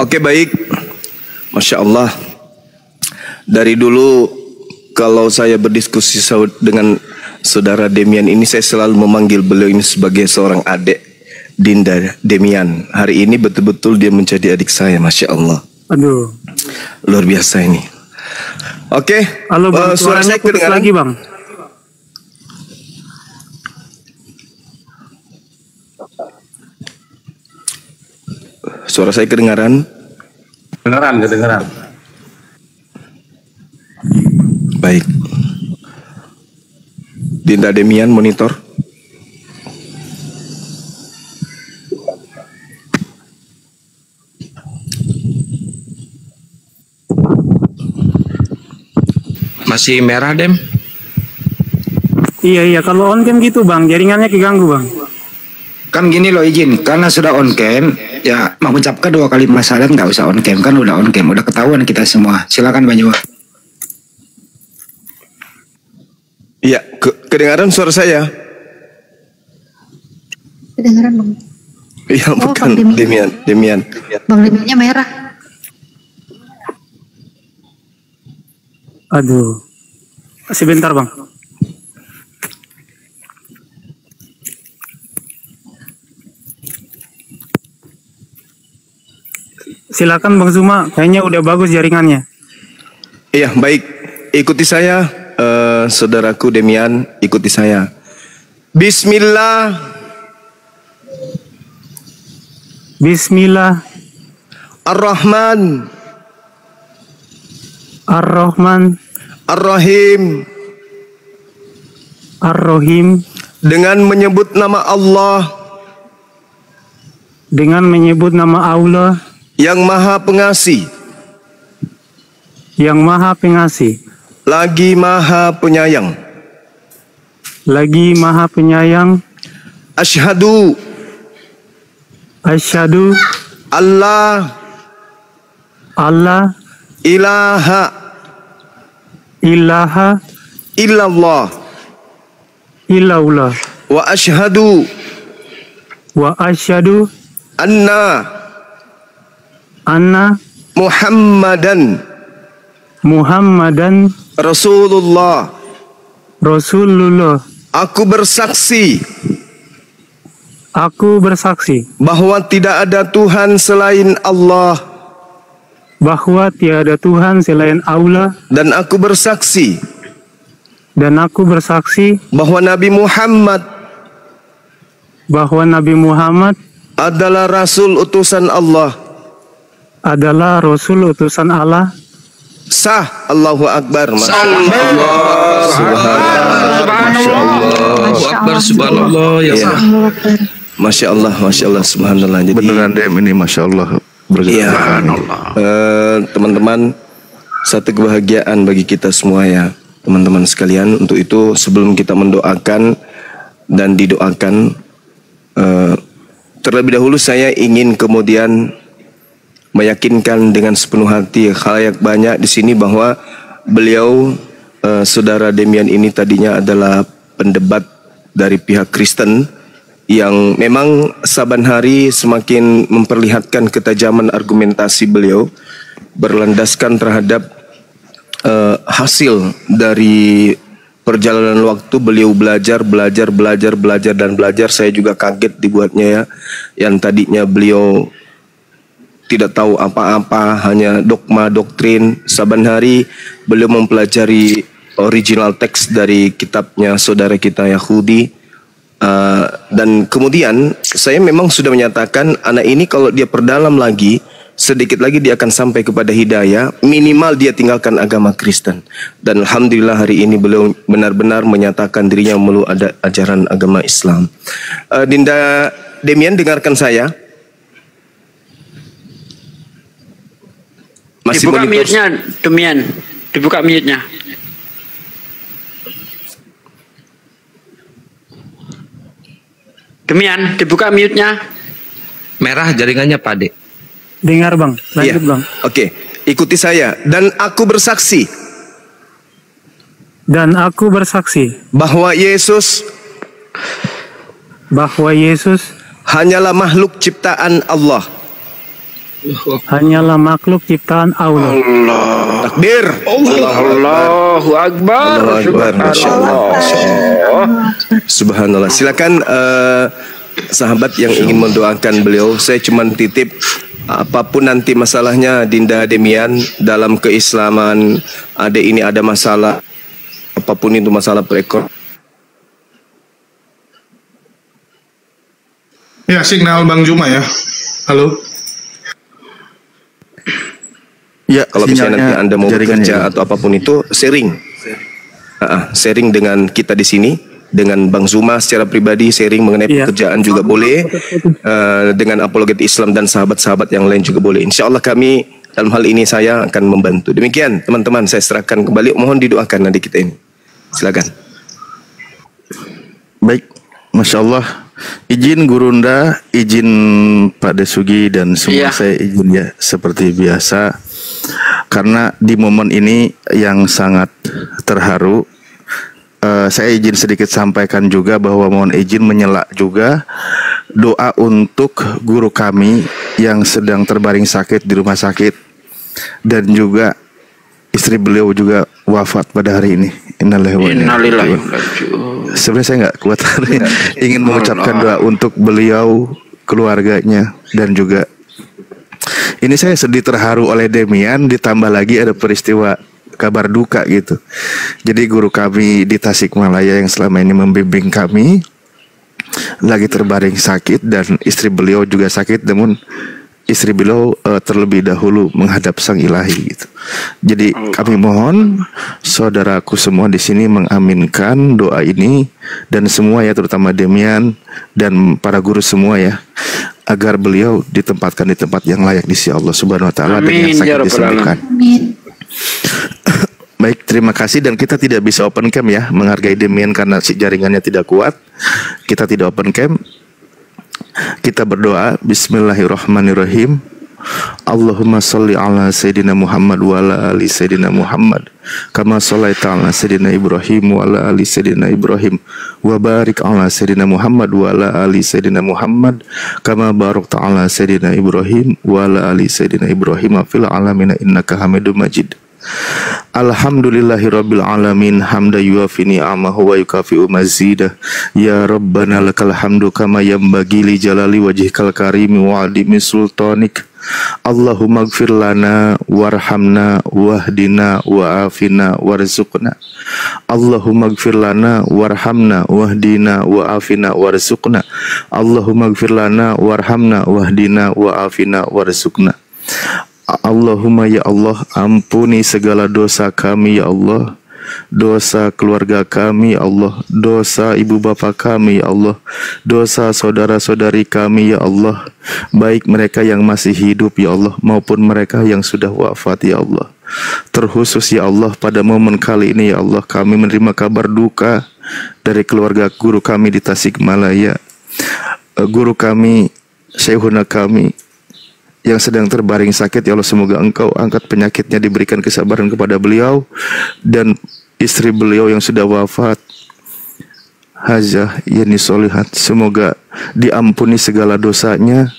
Oke, baik. Masya Allah. Dari dulu kalau saya berdiskusi dengan saudara Demian ini, saya selalu memanggil beliau ini sebagai seorang adik, Dinda Demian. Hari ini betul-betul dia menjadi adik saya, Masya Allah. Aduh, luar biasa ini. Oke, halo bang, suara saya kedengaran lagi bang. Suara saya kedengaran? Kedengaran. Baik. Dinda Demian monitor. Masih merah, Dem? Iya, kalau on cam gitu bang, jaringannya keganggu bang. Kan gini loh, izin, karena sudah on cam, ya mengucapkan 2 kali masalah nggak usah on cam, kan udah on cam, udah ketahuan kita semua. Silakan Bang Jawa. Iya, kedengaran suara saya? Kedengaran bang. Iya, bukan Demian. Bang Demiannya merah. Aduh, sebentar bang. Silakan Bang Zuma, kayaknya udah bagus jaringannya. Iya, baik. Ikuti saya, saudaraku Demian, ikuti saya. Bismillah. Bismillah. Ar-Rahman. Ar-Rahman. Ar-Rahim. Ar-Rahim. Dengan menyebut nama Allah. Dengan menyebut nama Allah. Yang Maha Pengasih. Yang Maha Pengasih. Lagi Maha Penyayang. Lagi Maha Penyayang. Asyhadu. Asyhadu. Allah. Ilaha. Illallah. Wa asyhadu. Anna Muhammadan Rasulullah. Aku bersaksi bahwa tidak ada Tuhan selain Allah. Dan aku bersaksi bahwa Nabi Muhammad adalah Rasul utusan Allah. Sah. Allahu Akbar. Subhanallah. Ya. Masya Allah, subhanallah. Jadi, beneran Dem ini, Masya Allah. Teman-teman, satu kebahagiaan bagi kita semua ya, teman-teman sekalian. Untuk itu sebelum kita mendoakan dan didoakan, terlebih dahulu saya ingin kemudian meyakinkan dengan sepenuh hati khalayak banyak di sini bahwa beliau, saudara Demian ini tadinya adalah pendebat dari pihak Kristen yang memang saban hari semakin memperlihatkan ketajaman argumentasi beliau berlandaskan terhadap hasil dari perjalanan waktu beliau belajar. Saya juga kaget dibuatnya ya, yang tadinya beliau tidak tahu apa-apa, hanya dogma doktrin. Saban hari beliau mempelajari original teks dari kitabnya saudara kita Yahudi. Dan kemudian saya memang sudah menyatakan anak ini kalau dia perdalam lagi, sedikit lagi dia akan sampai kepada hidayah, minimal dia tinggalkan agama Kristen. Dan alhamdulillah hari ini beliau benar-benar menyatakan dirinya memeluk ajaran agama Islam. Dinda Demian, dengarkan saya. Masih dibuka mute-nya, Demian. Dibuka mute-nya. Demian, dibuka mute-nya. Merah jaringannya, Pak Ade. Dengar bang, lanjut bang. Oke, ikuti saya. Dan aku bersaksi bahwa Yesus bahwa Yesus hanyalah makhluk ciptaan Allah. hanyalah makhluk ciptaan Allah. Takbir. Allahu Akbar. Allahu Akbar. Masya Allah. Subhanallah. Silakan sahabat yang ingin mendoakan beliau. Saya cuma titip, apapun nanti masalahnya Dinda Demian dalam keislaman, adik ini ada masalah, apapun itu masalah perekonomian. Ya, signal Bang Juma ya. Halo. Ya, Kalau misalnya nanti Anda mau jaringannya bekerja ya. atau apapun itu, sharing. Sharing dengan kita di sini, dengan Bang Zuma secara pribadi, sharing mengenai Iya. pekerjaan juga boleh, dengan apologet Islam dan sahabat-sahabat yang lain juga boleh. Insya Allah kami dalam hal ini saya akan membantu. Demikian teman-teman, saya serahkan kembali. Mohon didoakan adik kita ini. Silakan. Baik, Masya Allah. Izin Gurunda, izin Pak Desugi dan semua Iya. saya izin ya seperti biasa. Karena di momen ini yang sangat terharu, saya izin sedikit sampaikan juga bahwa mohon izin menyela juga doa untuk guru kami yang sedang terbaring sakit di rumah sakit dan juga istri beliau juga wafat pada hari ini. Innalillahi wa inna ilaihi Innalillahi raji'un. Sebenarnya saya nggak kuat ingin mengucapkan doa untuk beliau, keluarganya, dan juga ini saya sedih terharu oleh Demian, ditambah lagi ada peristiwa kabar duka gitu. Jadi guru kami di Tasikmalaya yang selama ini membimbing kami lagi terbaring sakit dan istri beliau juga sakit, namun istri beliau terlebih dahulu menghadap Sang Ilahi gitu. Jadi kami mohon saudaraku semua di sini mengaminkan doa ini dan semua ya, terutama Demian dan para guru semua ya, agar beliau ditempatkan di tempat yang layak di sisi Allah Subhanahu wa taala dan yang Amin, ya sakit Rabbal disembuhkan. Amin. Baik, terima kasih dan kita tidak bisa open cam ya, menghargai Demian karena si jaringannya tidak kuat. Kita tidak open cam. Kita berdoa. Bismillahirrahmanirrahim. Allahumma salli ala Sayyidina Muhammad wa ala ali Sayyidina Muhammad kama sallaita ala Sayyidina Ibrahim wa ala ali Sayyidina Ibrahim wa barik ala Sayyidina Muhammad wa ala ali Sayyidina Muhammad kama barakta ala Sayyidina Ibrahim wa ala ali Sayyidina Ibrahim fil alamin innaka Hamidum Majid. Alhamdulillahirabbil alamin hamda yuafi ni'amahu wa yukafi'u mazidah. Ya Rabbana lakal hamdu kama yanbaghi li jalali wajhikal karimi wa adimi sultanik. Allahumma gfir lana warhamna wahdina wa'afina warzuqna. Allahumma gfir lana warhamna wahdina wa'afina warzuqna. Allahumma gfir lana warhamna wahdina wa'afina warzuqna. Allahumma ya Allah, ampuni segala dosa kami ya Allah, dosa keluarga kami ya Allah, dosa ibu bapa kami ya Allah, dosa saudara-saudari kami ya Allah, baik mereka yang masih hidup ya Allah maupun mereka yang sudah wafat ya Allah. Terkhusus ya Allah pada momen kali ini ya Allah, kami menerima kabar duka dari keluarga guru kami di Tasikmalaya. Guru kami, syekhuna kami yang sedang terbaring sakit ya Allah, semoga Engkau angkat penyakitnya, diberikan kesabaran kepada beliau dan istri beliau yang sudah wafat, Hajah Yani Solihat, semoga diampuni segala dosanya,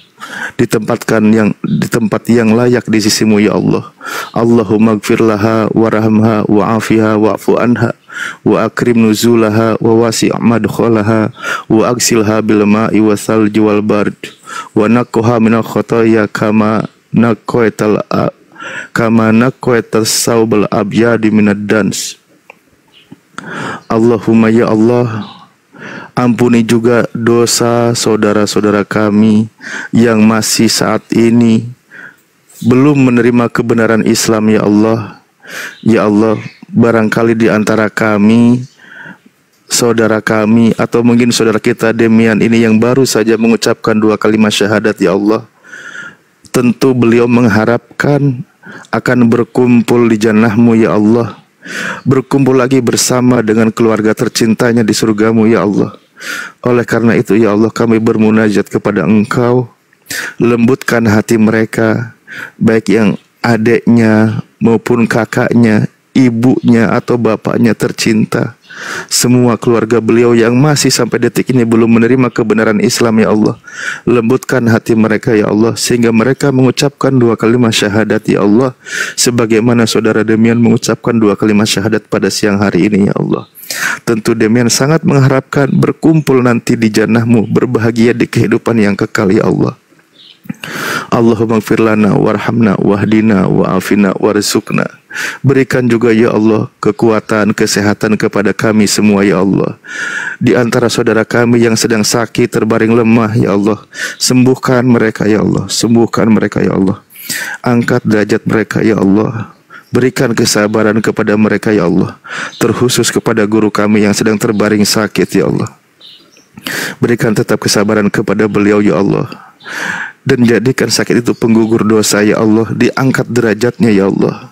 ditempatkan di tempat yang layak di sisimu ya Allah. Allahumma gfir laha warhamha wa'afiha wa'fu anha wa akrim nuzulaha wa wasi' madkhalaha wa agsilha bil ma'i wa thalji wal bard wa naqqa minal khotoya kama naqaital saubal abyadi minad dans. Allahumma ya Allah, ampuni juga dosa saudara-saudara kami yang masih saat ini belum menerima kebenaran Islam ya Allah. Ya Allah, barangkali di antara kami, saudara kami atau mungkin saudara kita Demian ini yang baru saja mengucapkan 2 kalimat syahadat ya Allah, tentu beliau mengharapkan akan berkumpul di jannah-Mu ya Allah, berkumpul lagi bersama dengan keluarga tercintanya di surga-Mu ya Allah. Oleh karena itu ya Allah, kami bermunajat kepada Engkau, lembutkan hati mereka, baik yang adiknya maupun kakaknya ibunya atau bapaknya tercinta, semua keluarga beliau yang masih sampai detik ini belum menerima kebenaran Islam, ya Allah, lembutkan hati mereka, ya Allah, sehingga mereka mengucapkan 2 kalimat syahadat, ya Allah, sebagaimana saudara Demian mengucapkan 2 kalimat syahadat pada siang hari ini, ya Allah. Tentu Demian sangat mengharapkan berkumpul nanti di jannah-Mu, berbahagia di kehidupan yang kekal, ya Allah. Allahumma gfir lana warhamna wahdina wa'afina warzuqna. Berikan juga, ya Allah, kekuatan, kesehatan kepada kami semua, ya Allah. Di antara saudara kami yang sedang sakit, terbaring lemah, ya Allah, sembuhkan mereka, ya Allah. Sembuhkan mereka, ya Allah. Angkat derajat mereka, ya Allah. Berikan kesabaran kepada mereka, ya Allah. Terkhusus kepada guru kami yang sedang terbaring sakit, ya Allah. Berikan tetap kesabaran kepada beliau, ya Allah. Dan jadikan sakit itu penggugur dosa, ya Allah. Diangkat derajatnya, ya Allah.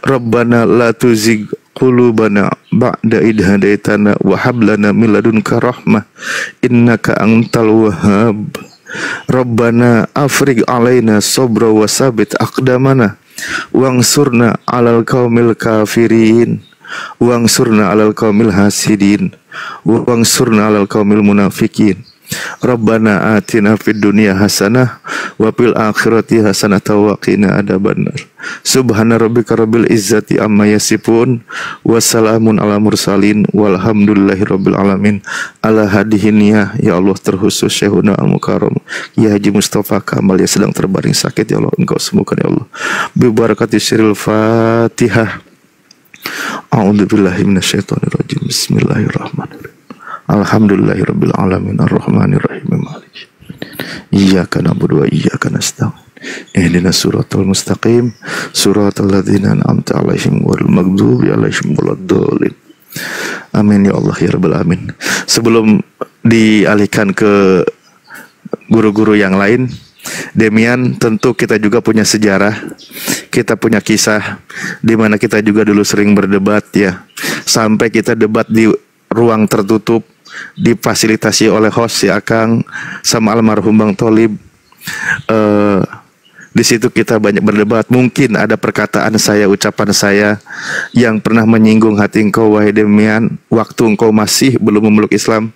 Rabbana la tuzigh qulubana ba'da idh hadaitana wa hab lana min ladunka rahmah innaka antal wahhab. Rabbana afrigh alaina sabra wa sabit aqdamana wangsurna 'alal qaumil kafirin wangsurna 'alal qaumil hasidin wangsurna 'alal qaumil munafikin. Rabbana atina fid dunya hasanah wa fil akhirati hasanah wa qina adzabannar. Subhana rabbika rabbil izzati amma yasifun wa salamun ala mursalin walhamdulillahi rabbil alamin. Ala hadihinnya, ya Allah, terkhusus Syekhuna Al-Mukarram Ya Haji Mustafa Kamal yang sedang terbaring sakit, ya Allah, Engkau sembuhkan, ya Allah. Bi barakati siril Fatihah. A'udzubillahi minasyaitonir rajim. Bismillahirrahmanirrahim. Alhamdulillahirabbil alamin arrahmanir rahim maliki. Iyyaka na'budu wa iyyaka nasta'in. Ihdinas siratal mustaqim, siratal ladzina an'amta 'alaihim ghairil maghdubi 'alaihim waladdallin. Amin ya Allah ya rabbal alamin. Sebelum dialihkan ke guru-guru yang lain, Demian, tentu kita juga punya sejarah, kita punya kisah di mana kita juga dulu sering berdebat, ya. Sampai kita debat di ruang tertutup, difasilitasi oleh host, ya, Akang sama almarhum Bang Tholib. Di situ kita banyak berdebat. Mungkin ada perkataan saya, ucapan saya yang pernah menyinggung hati engkau, wahai Demian, waktu engkau masih belum memeluk Islam.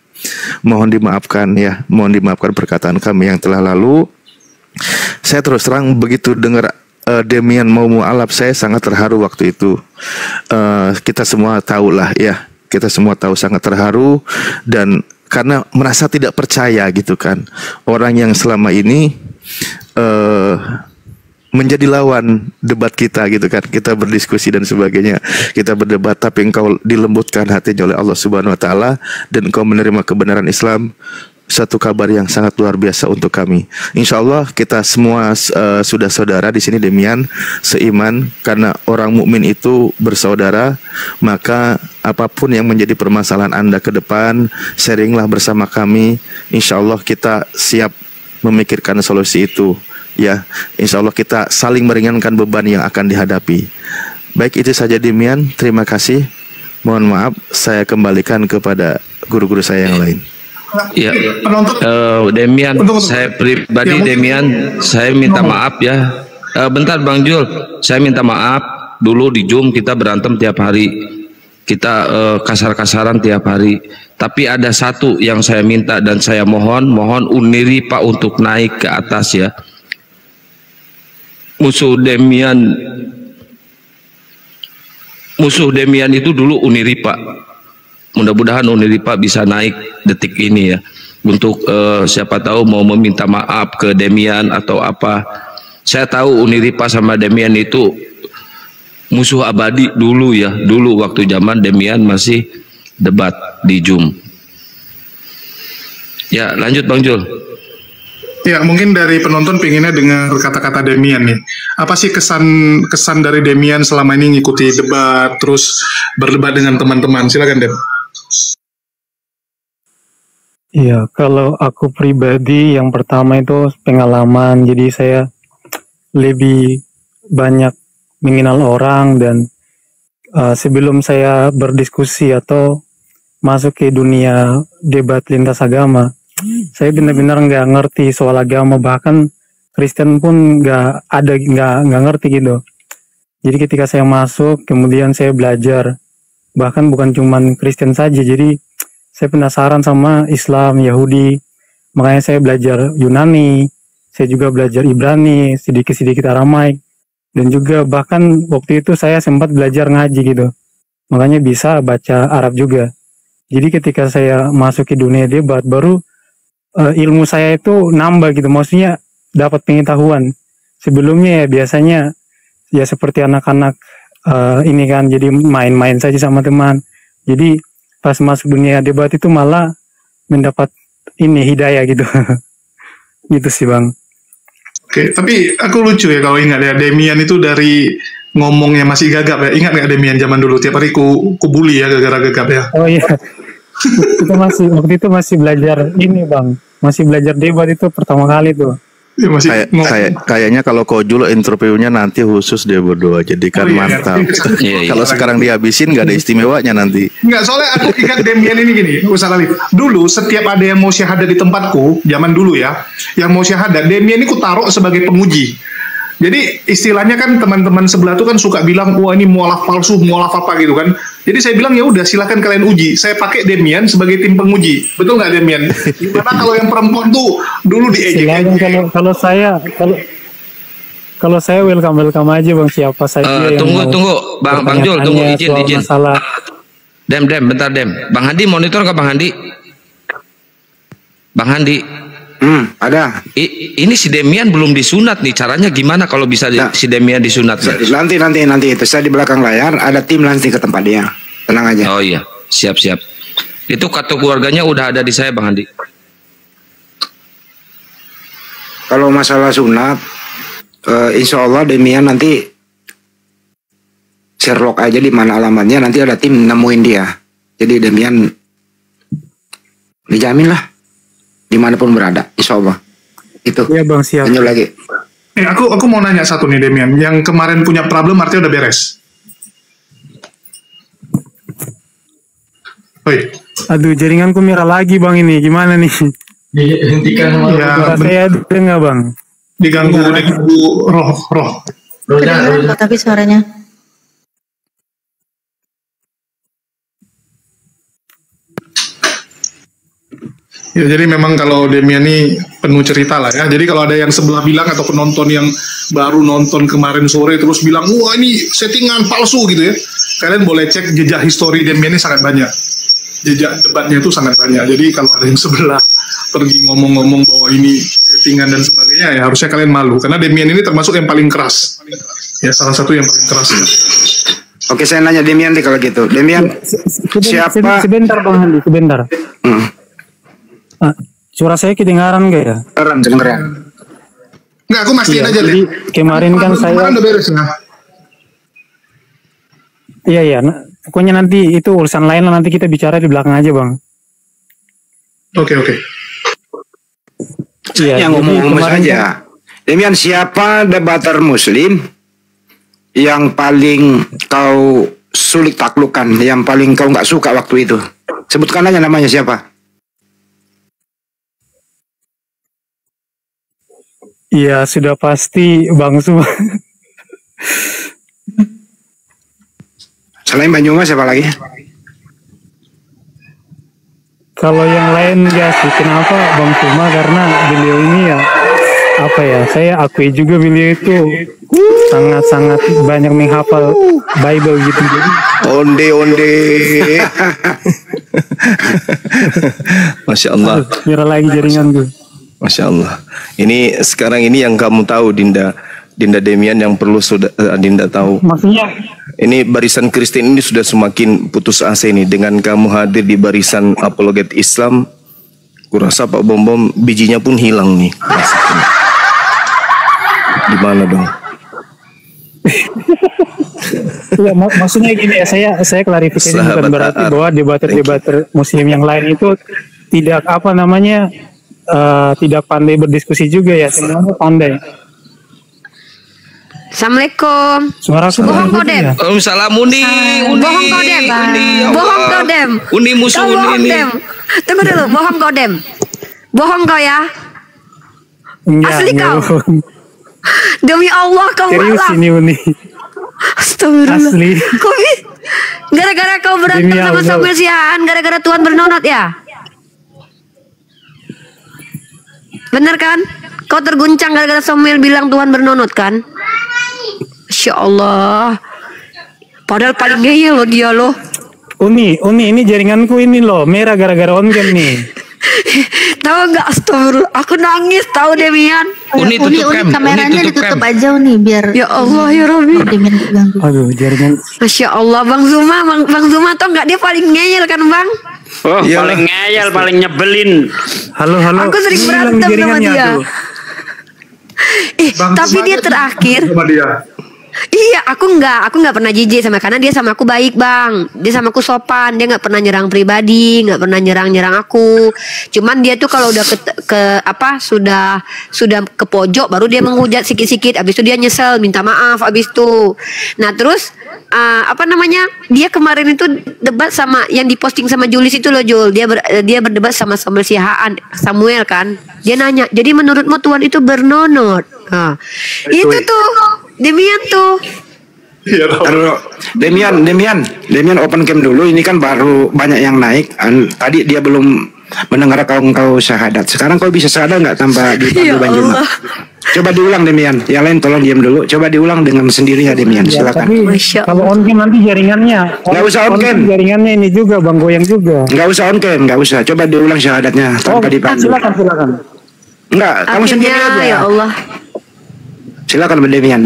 Mohon dimaafkan, ya. Mohon dimaafkan perkataan kami yang telah lalu. Saya terus terang begitu dengar Demian mau mu'alaf, saya sangat terharu waktu itu. Kita semua tahulah, ya. Kita semua tahu sangat terharu, dan karena merasa tidak percaya, gitu kan, orang yang selama ini menjadi lawan debat kita, gitu kan, kita berdiskusi dan sebagainya, kita berdebat, tapi engkau dilembutkan hatinya oleh Allah Subhanahu wa taala dan engkau menerima kebenaran Islam. Satu kabar yang sangat luar biasa untuk kami. Insya Allah kita semua sudah saudara di sini, Demian, seiman, karena orang mukmin itu bersaudara. Maka apapun yang menjadi permasalahan Anda ke depan, sharinglah bersama kami. Insya Allah kita siap memikirkan solusi itu, ya. Insya Allah kita saling meringankan beban yang akan dihadapi. Baik, itu saja Demian. Terima kasih. Mohon maaf, saya kembalikan kepada guru-guru saya yang lain. Ya, Demian, saya pribadi, Demian, saya minta maaf, ya. Bentar Bang Jul, saya minta maaf. Dulu di Zoom kita berantem tiap hari, kita kasar-kasaran tiap hari. Tapi ada satu yang saya minta dan saya mohon Uniri Pak untuk naik ke atas, ya. Musuh Demian itu dulu Uniri Pak. Mudah-mudahan Uniripa bisa naik detik ini, ya, untuk siapa tahu mau meminta maaf ke Demian atau apa. Saya tahu Uniripa sama Demian itu musuh abadi dulu, ya, dulu waktu zaman Demian masih debat di Zoom. Ya, lanjut Bang Jul. Ya, mungkin dari penonton pengennya dengar kata-kata Demian nih. Apa sih kesan dari Demian selama ini ngikuti debat, terus berdebat dengan teman-teman? Silakan, Dem. Iya, kalau aku pribadi yang pertama itu pengalaman, jadi saya lebih banyak mengenal orang, dan sebelum saya berdiskusi atau masuk ke dunia debat lintas agama, saya benar-benar nggak ngerti soal agama, bahkan Kristen pun nggak ngerti gitu. Jadi ketika saya masuk, kemudian saya belajar, bahkan bukan cuman Kristen saja, jadi saya penasaran sama Islam, Yahudi, makanya saya belajar Yunani, saya juga belajar Ibrani, sedikit-sedikit Aramaik, dan juga bahkan waktu itu saya sempat belajar ngaji gitu, makanya bisa baca Arab juga. Jadi ketika saya masuk ke dunia debat, baru ilmu saya itu nambah gitu, maksudnya dapat pengetahuan. Sebelumnya ya biasanya ya seperti anak-anak ini kan, jadi main-main saja sama teman. Jadi pas masuk dunia debat itu malah mendapat ini hidayah gitu. Gitu sih Bang. Oke, tapi aku lucu ya kalau ingat ya, Demian itu dari ngomongnya masih gagap ya. Ingat nggak Demian zaman dulu tiap hari ku bully ya gara-gara gagap ya. Oh iya. Waktu itu masih belajar ini Bang. Masih belajar debat itu pertama kali tuh. Ya, kayaknya kalau Kojul interviewnya nanti khusus dia berdua, jadi kan mantap. Kalau sekarang dihabisin nggak ada istimewanya nanti. Nggak, soalnya aku ingat Demian ini gini, Ustaz Alif. Dulu setiap ada yang mau syahadat di tempatku, zaman dulu ya, yang mau syahadat, Demian ini ku taruh sebagai penguji. Jadi istilahnya kan teman-teman sebelah tuh kan suka bilang, wah ini mualaf palsu, mualaf apa gitu kan. Jadi saya bilang ya udah silakan kalian uji. Saya pakai Demian sebagai tim penguji. Betul nggak Demian? Gimana kalau yang perempuan tuh dulu diejek? Kalau saya welcome aja Bang, siapa saja yang tunggu Bang Jul, tunggu izin. Masalah. Dem bentar Dem. Bang Handi monitor ke Bang Handi? Bang Handi. Ada. Ini si Demian belum disunat nih. Caranya gimana kalau bisa si Demian disunat? Nanti itu saya di belakang layar ada tim nanti ke tempat dia. Tenang aja. Oh iya, siap. Itu kartu keluarganya udah ada di saya Bang Handi. Kalau masalah sunat, insya Allah Demian nanti Sherlock aja di mana alamatnya, nanti ada tim nemuin dia. Jadi Demian dijamin lah dimanapun berada, insya Allah. Itu. Iya Bang, siap. Lanjut lagi. Aku mau nanya satu nih Demian, yang kemarin punya problem artinya udah beres. Oi. Aduh, jaringanku merah lagi Bang, ini gimana nih? Dihentikan ya, saya dengar Bang. Diganggu roh. Kedengaran kok tapi suaranya. Ya, jadi memang kalau Demian ini penuh cerita lah ya. Jadi kalau ada yang sebelah bilang atau penonton yang baru nonton kemarin sore terus bilang, wah ini settingan palsu gitu ya, kalian boleh cek jejak histori Demian ini sangat banyak. Jejak debatnya itu sangat banyak. Jadi kalau ada yang sebelah pergi ngomong-ngomong bahwa ini settingan dan sebagainya, ya harusnya kalian malu. Karena Demian ini termasuk yang paling keras. Ya, salah satu yang paling keras. Ya. Oke, saya nanya Demian deh kalau gitu. Demian, siapa? Sebentar Bang Handi, sebentar. Suara saya kedengaran gak ya? Kedengaran. Nggak, aku mastiin aja deh. Kemarin kan saya. Kemarin udah beres ya? Iya. Pokoknya nanti itu urusan lain lah, nanti kita bicara di belakang aja Bang. Oke. Yang ngomong saja. Demian, siapa debater Muslim yang paling kau sulit taklukkan, yang paling kau nggak suka waktu itu? Sebutkan aja namanya siapa. Iya, sudah pasti Bang Suma. Selain Banyumas siapa lagi? Kalau yang lain ya sih, kenapa Bang Suma? Karena beliau ini ya, apa ya, saya akui juga beliau itu sangat-sangat banyak menghafal Bible gitu. Jadi Onde. Masya Allah. Mira lagi jaringan gue. Masya Allah. Ini sekarang ini yang kamu tahu Dinda Demian, yang perlu sudah Dinda tahu. Maksudnya ini barisan Kristen ini sudah semakin putus asa ini dengan kamu hadir di barisan apologet Islam. Kurasa Pak Bom bijinya pun hilang nih. Gimana dong? Ya, maksudnya gini ya, saya klarifikasi, bukan berarti bahwa debater Muslim yang lain itu tidak tidak pandai berdiskusi juga ya, semuanya pandai. Assalamualaikum. Suara bohong kodem. Waalaikumsalam Uni. Bohong kodem. Bohong kodem. Uni musuh Uni ini. Tunggu dulu, bohong kodem. Bohong kau ya. Enggak, asli kau. Demi Allah kau serius malah. Ini Uni. Astagfirullah. Asli. Gara-gara kau berantem Demi sama Allah. Samuel Siaan, gara-gara Tuhan bernonot ya? Bener kan? Kau terguncang gara-gara Samuel bilang Tuhan bernonot kan? Masya Allah. Padahal paling ngeyel loh dia loh. Uni, ini jaringanku ini loh, merah gara-gara on cam nih. Tahu nggak? Astagfirullah. Aku nangis tahu Demian. Uni tutup cam, kameranya Uni tutup ditutup cam. aja nih biar Ya Allah ya Rabbi. Demian ganggu. Aduh, jaringan. Masya Allah Bang Zuma tau nggak dia paling ngeyel kan Bang? Oh, Iyalah. paling ngeyel, paling nyebelin. Halo. Aku sering Ini berantem hilang sama jaringannya dia. tuh. Tapi dia terakhir. Sama dia. Iya, aku nggak pernah jijik sama karena dia sama aku baik Bang. Dia sama aku sopan, dia nggak pernah nyerang pribadi, nggak pernah nyerang aku. Cuman dia tuh kalau udah sudah ke pojok baru dia menghujat sikit-sikit. Abis itu dia nyesel, minta maaf. Abis itu, nah terus dia kemarin itu debat sama yang diposting sama Julis itu loh Jul. Dia berdebat sama Samuel kan. Dia nanya, jadi menurutmu Tuhan itu bernonot? Nah, itu tuh. Demian tuh. Iya, tahu. Aduh, Demian open cam dulu. Ini kan baru banyak yang naik. Tadi dia belum mendengar kau syahadat. Sekarang kau bisa syahadat nggak tanpa dipanggil Bang Juma? Coba diulang Demian. Yang lain tolong diam dulu. Coba diulang dengan sendirinya Demian. Ya, Silakan. tapi Masya kalau on cam nanti jaringannya. Nggak usah on cam. Jaringannya ini juga Bang goyang juga. Nggak usah on cam, nggak usah. Coba diulang syahadatnya tanpa dipanggil. Silakan. Enggak, kamu sendiri Akhirnya aja. ya Allah. Silakan Bang Demian.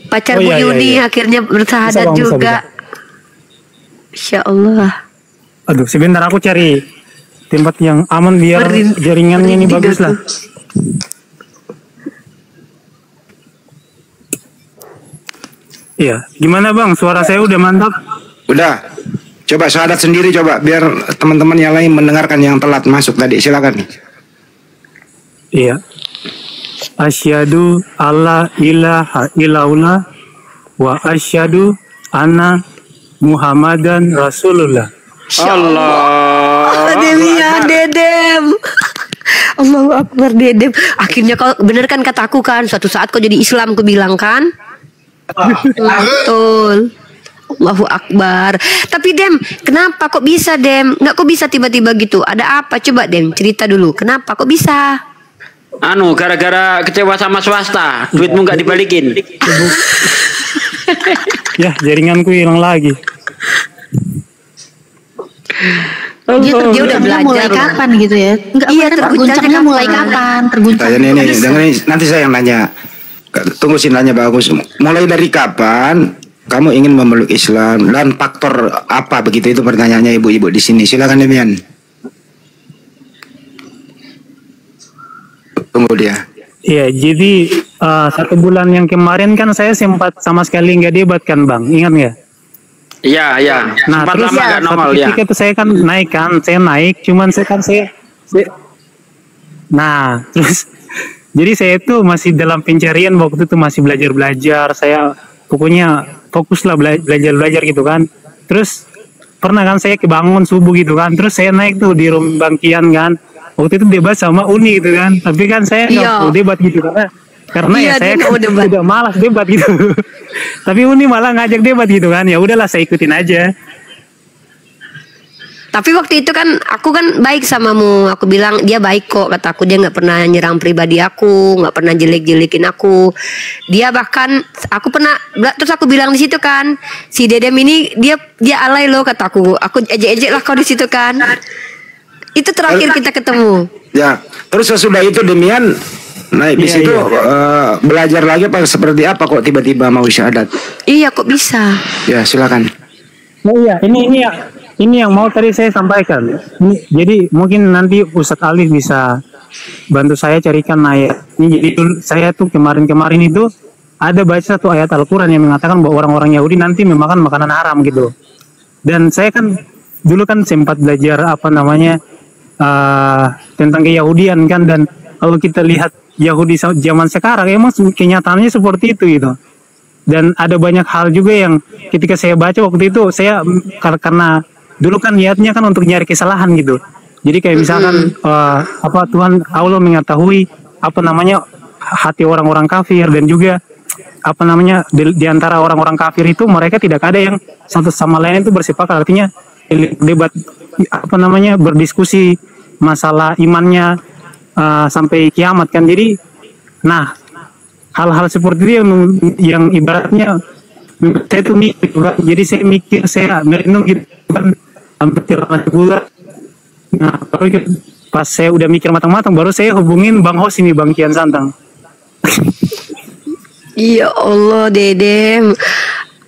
Pacar Oh, Bu iya, Yuni iya. akhirnya bersahadat Bisa, Bang, juga. Insya Allah. Aduh, sebentar aku cari tempat yang aman biar jaringannya ini bagus lah. Iya, gimana Bang? Suara saya udah mantap. Udah. Coba syahadat sendiri coba biar teman-teman yang lain mendengarkan yang telat masuk tadi. Silakan. Iya. Asyhadu alla ilaha illallah wa asyhadu anna Muhammadan Rasulullah. Allah. Dedem. Allahu Akbar Dedem. Akhirnya kau bener kan kataku kan. Suatu saat kau jadi Islam, ku bilang kan. Betul. Allahu Akbar. Tapi Dem, kenapa kok bisa Dem? Nggak kok bisa tiba-tiba gitu? Ada apa? Coba Dem cerita dulu. Kenapa kok bisa? Gara-gara kecewa sama swasta, duitmu nggak dibalikin. Ya, jaringanku hilang lagi. Dia udah belajar mulai loh. kapan gitu ya? Enggak, Iya, terguncangnya mulai kapan? Terguncang. Saya ini, nanti saya yang nanya. Tunggu sih nanya bagus. Mulai dari kapan kamu ingin memeluk Islam dan faktor apa begitu itu pertanyaannya ibu-ibu di sini. Silakan Demian. Tunggu dia. Iya, jadi 1 bulan yang kemarin kan saya sempat sama sekali nggak debat kan Bang, ingat nggak? Iya. Nah Sempat terus lama nggak nongol ya. ketika itu saya kan naik kan, cuman saya nah terus jadi saya itu masih dalam pencarian waktu itu, masih belajar, saya pokoknya fokus lah belajar gitu kan. Terus pernah kan saya kebangun subuh gitu kan, terus saya naik tuh di room Bangkian kan, waktu itu debat sama Uni gitu kan, tapi kan saya nggak Iya. mau debat gitu karena Iya, ya saya dia nggak kan mau debat. udah malas debat gitu. Tapi Uni malah ngajak debat gitu kan, ya udahlah saya ikutin aja. Tapi waktu itu kan aku kan baik samamu. Aku bilang dia baik kok, kataku. Dia nggak pernah nyerang pribadi aku, nggak pernah jelek-jelekin aku. Dia bahkan aku pernah, terus aku bilang di situ kan, si Dedem ini dia alay loh, kataku. Aku ejek-ejek lah kau di situ kan. Itu terakhir kita ketemu. Ya, terus sesudah itu Demian naik di Iya, situ iya. belajar lagi apa seperti apa kok tiba-tiba mau syahadat? Iya kok bisa. Ya, silakan. Oh iya, ini yang mau tadi saya sampaikan. Jadi mungkin nanti Ustadz Alif bisa bantu saya carikan ayat. Ini jadi saya tuh kemarin itu ada baca satu ayat Al-Quran yang mengatakan bahwa orang-orang Yahudi nanti memakan makanan haram gitu. Dan saya kan dulu kan sempat belajar tentang keyahudian kan, dan kalau kita lihat Yahudi zaman sekarang emang kenyataannya seperti itu gitu. Dan ada banyak hal juga yang ketika saya baca waktu itu saya karena dulu kan niatnya kan untuk nyari kesalahan gitu. Jadi kayak misalkan Tuhan Allah mengetahui hati orang-orang kafir, dan juga di antara orang-orang kafir itu mereka tidak ada yang satu sama lain itu bersepakat, artinya debat berdiskusi masalah imannya sampai kiamat kan. Jadi nah hal-hal seperti itu yang ibaratnya saya tuh mikir kan. Jadi saya merenung gitu kan hampir 3 bulan. Nah pas saya udah mikir matang-matang baru saya hubungin Bang Hos ini, Bang Kian Santang. Ya Allah Dedem,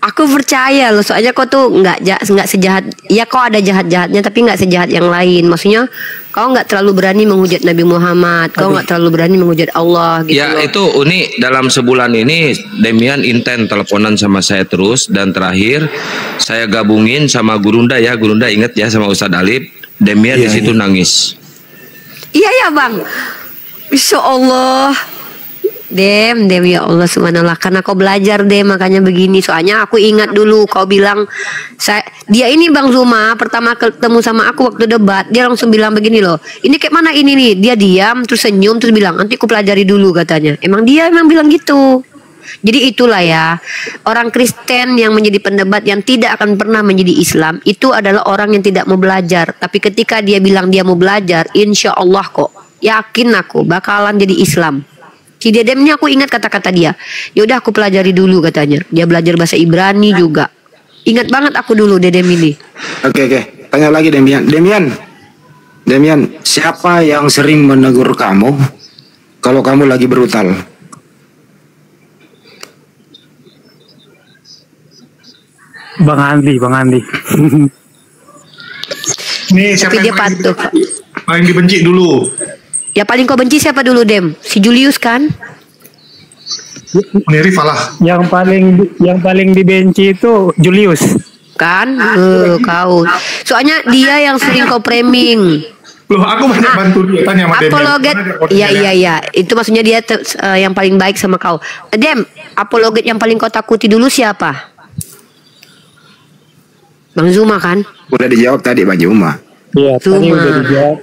aku percaya loh, soalnya kau tuh nggak sejahat, ya kau ada jahat-jahatnya tapi nggak sejahat yang lain. Maksudnya kau nggak terlalu berani menghujat Nabi Muhammad, kau nggak terlalu berani menghujat Allah gitu. Ya loh. Itu Uni dalam sebulan ini Demian intent teleponan sama saya terus, dan terakhir saya gabungin sama Gurunda ya, Gurunda inget ya sama Ustadz Alif, Demian di situ nangis. Iya ya Bang, Insya Allah. Dem ya Allah subhanallah, karena kau belajar Dem makanya begini. Soalnya aku ingat dulu kau bilang dia ini Bang Zuma pertama ketemu sama aku waktu debat, dia langsung bilang begini loh, ini kayak mana ini nih, dia diam terus senyum terus bilang nanti aku pelajari dulu katanya. Emang bilang gitu. Jadi itulah ya, orang Kristen yang menjadi pendebat yang tidak akan pernah menjadi Islam itu adalah orang yang tidak mau belajar. Tapi ketika dia bilang dia mau belajar, insya Allah kok yakin aku bakalan jadi Islam. Si Dedem ini aku ingat kata-kata dia. Yaudah aku pelajari dulu katanya. Dia belajar bahasa Ibrani juga. Ingat banget aku dulu Dedem ini. Oke. Tanya lagi Demian. Demian, siapa yang sering menegur kamu kalau kamu lagi brutal? Bang Andi. Nih siapa tapi dia patuh. Paling dibenci dulu? Ya paling kau benci siapa dulu Dem? Si Julius kan? Rifah lah. Yang paling dibenci itu Julius. Kan? Kau. Soalnya dia yang sering kau framing. Loh, aku banyak bantu dia tanya sama Dem. Apologet. Iya. Itu maksudnya dia yang paling baik sama kau. Dem, apologet yang paling kau takuti dulu siapa? Bang Zuma kan? Udah dijawab tadi Bang Zuma. Iya, tadi udah dijawab.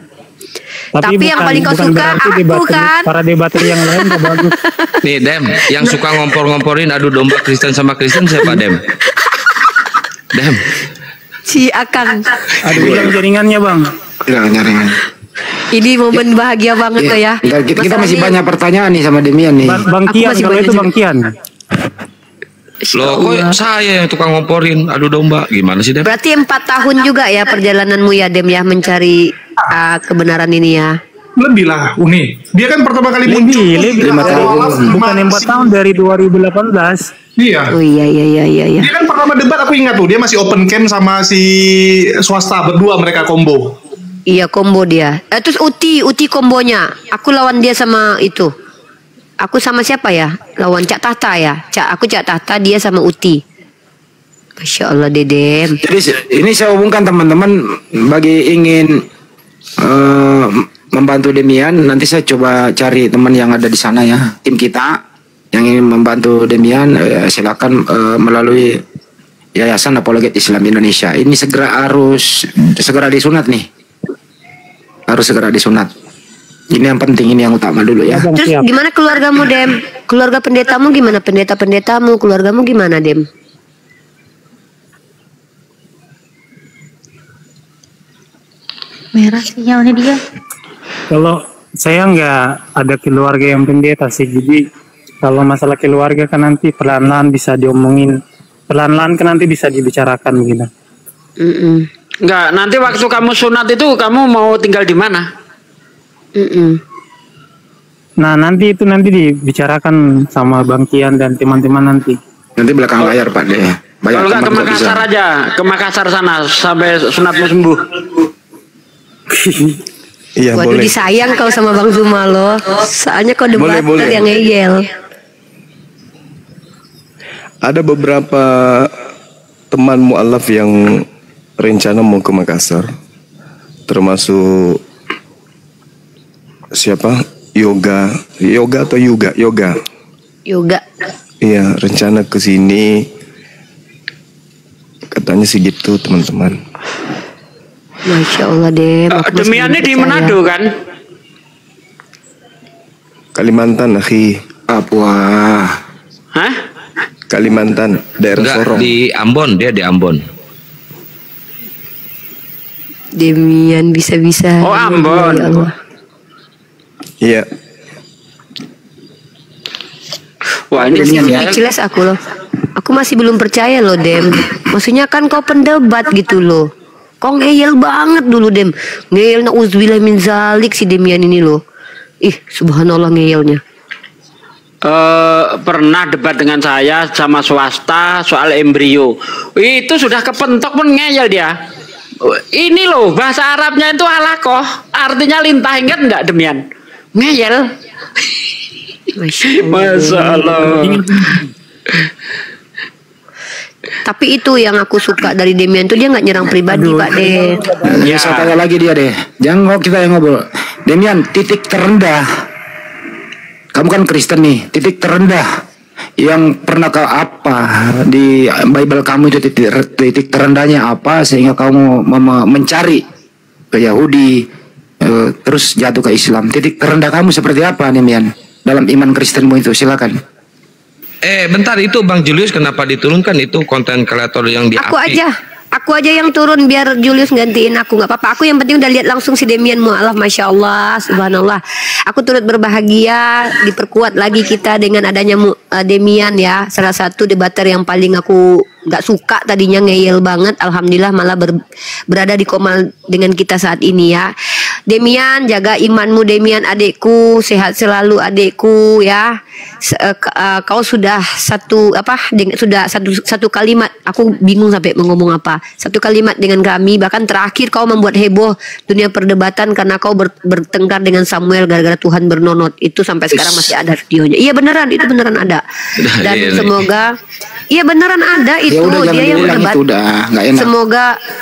Tapi yang paling kau suka aku kan. Para debater yang lain gak bagus. Nih Dem, yang suka ngompor-ngomporin adu domba Kristen sama Kristen siapa Dem? Dem. Si Akang. Ada bilang jaringannya Bang. Jaringan. Ini momen bahagia banget tuh ya. Kita masih banyak pertanyaan nih sama Demian nih. Bang Kian, kalau itu Bang Kian. Loh, kok saya yang tukang ngomporin adu domba, gimana sih Dem? Berarti 4 tahun juga ya perjalananmu ya Dem ya mencari kebenaran ini ya. Lebih lah Uni. Dia kan pertama kali muncul. Lebih 5 tahun. Bukan 4 tahun dari 2018. Iya. Oh iya. Dia kan pertama debat aku ingat tuh, dia masih open cam sama si swasta, berdua mereka combo. Iya combo dia. Terus Uti kombonya. Aku lawan dia sama itu. Aku sama siapa ya? Lawan Cak Tahta ya. Aku Cak Tahta, dia sama Uti. Masya Allah Dedem. Jadi ini saya hubungkan teman-teman bagi ingin membantu Demian. Nanti saya coba cari teman yang ada di sana ya, tim kita yang ingin membantu Demian. Silakan melalui Yayasan Apologet Islam Indonesia. Ini harus segera disunat nih. Harus segera disunat. Ini yang penting, ini yang utama dulu ya. Terus gimana keluargamu Dem? Keluarga pendetamu gimana? Pendeta-pendetamu, keluargamu gimana Dem? Merah sinyalnya dia. Kalau saya nggak ada keluarga yang pendeta sih, jadi kalau masalah keluarga kan nanti pelan-pelan bisa diomongin, pelan-pelan kan nanti bisa dibicarakan gitu. Enggak, nanti waktu kamu sunat itu kamu mau tinggal di mana? Nah nanti dibicarakan sama Bang Kian dan teman-teman nanti. Nanti belakang layar Pak deh. Kalau nggak ke Makassar aja, ke Makassar sana sampai sunatmu sembuh. Iya Waduh, boleh. disayang kau sama Bang Zuma loh. Soalnya kau debater Boleh. yang ngeyel. Ada beberapa teman mu'alaf yang rencana mau ke Makassar, termasuk siapa? Yoga atau Yoga? Iya, rencana ke sini. Katanya sih gitu, teman-teman. Masya Allah Dem. Demiannya di Manado kan? Kalimantan, akhi. Papua. Hah? Kalimantan, daerah Enggak, Sorong. di Ambon, dia di Ambon. Demian bisa-bisa. Oh, Ambon. Ya Allah. Iya. Wah, ini Masih Demian ya. jelas aku loh. Aku masih belum percaya loh, Dem. Maksudnya kan kau pendebat gitu loh. Kau ngeyel banget dulu, Dem. Ngeyel na'udzubillah min zalik si Demian ini loh. Ih, subhanallah ngeyelnya. Pernah debat dengan saya sama swasta soal embrio. Itu sudah kepentok pun ngeyel dia. Ini loh bahasa Arabnya itu alakoh, artinya lintah, ingat nggak Demian? Ngeyel. Masya Allah. Tapi itu yang aku suka dari Demian tuh, dia nggak nyerang pribadi, Pak De. Ya, saya tanya lagi dia deh. Jangan kita yang ngobrol. Demian, titik terendah. Kamu kan Kristen nih. Titik terendah yang pernah kau apa di Bible kamu itu, titik terendahnya apa sehingga kamu mencari ke Yahudi terus jatuh ke Islam. Titik terendah kamu seperti apa, Demian, dalam iman Kristenmu itu? Silakan. Bentar, itu Bang Julius kenapa diturunkan? Itu konten kreator yang di Aku aja yang turun biar Julius gantiin aku, nggak apa-apa. Aku yang penting udah lihat langsung si Demian, mu'alaf, masya Allah, subhanallah. Aku turut berbahagia, diperkuat lagi kita dengan adanya Demian ya. Salah satu debater yang paling aku nggak suka tadinya, ngeyel banget. Alhamdulillah malah berada di Komal dengan kita saat ini ya. Demian, jaga imanmu Demian, adekku, sehat selalu adekku ya. Kau sudah satu kalimat, aku bingung sampai mau ngomong apa. Satu kalimat dengan kami, bahkan terakhir kau membuat heboh dunia perdebatan karena kau bertengkar dengan Samuel gara-gara Tuhan bernonot. Itu sampai sekarang masih ada videonya. Iya beneran, itu beneran ada. Dan semoga iya beneran ada itu. Dia yang berdebat.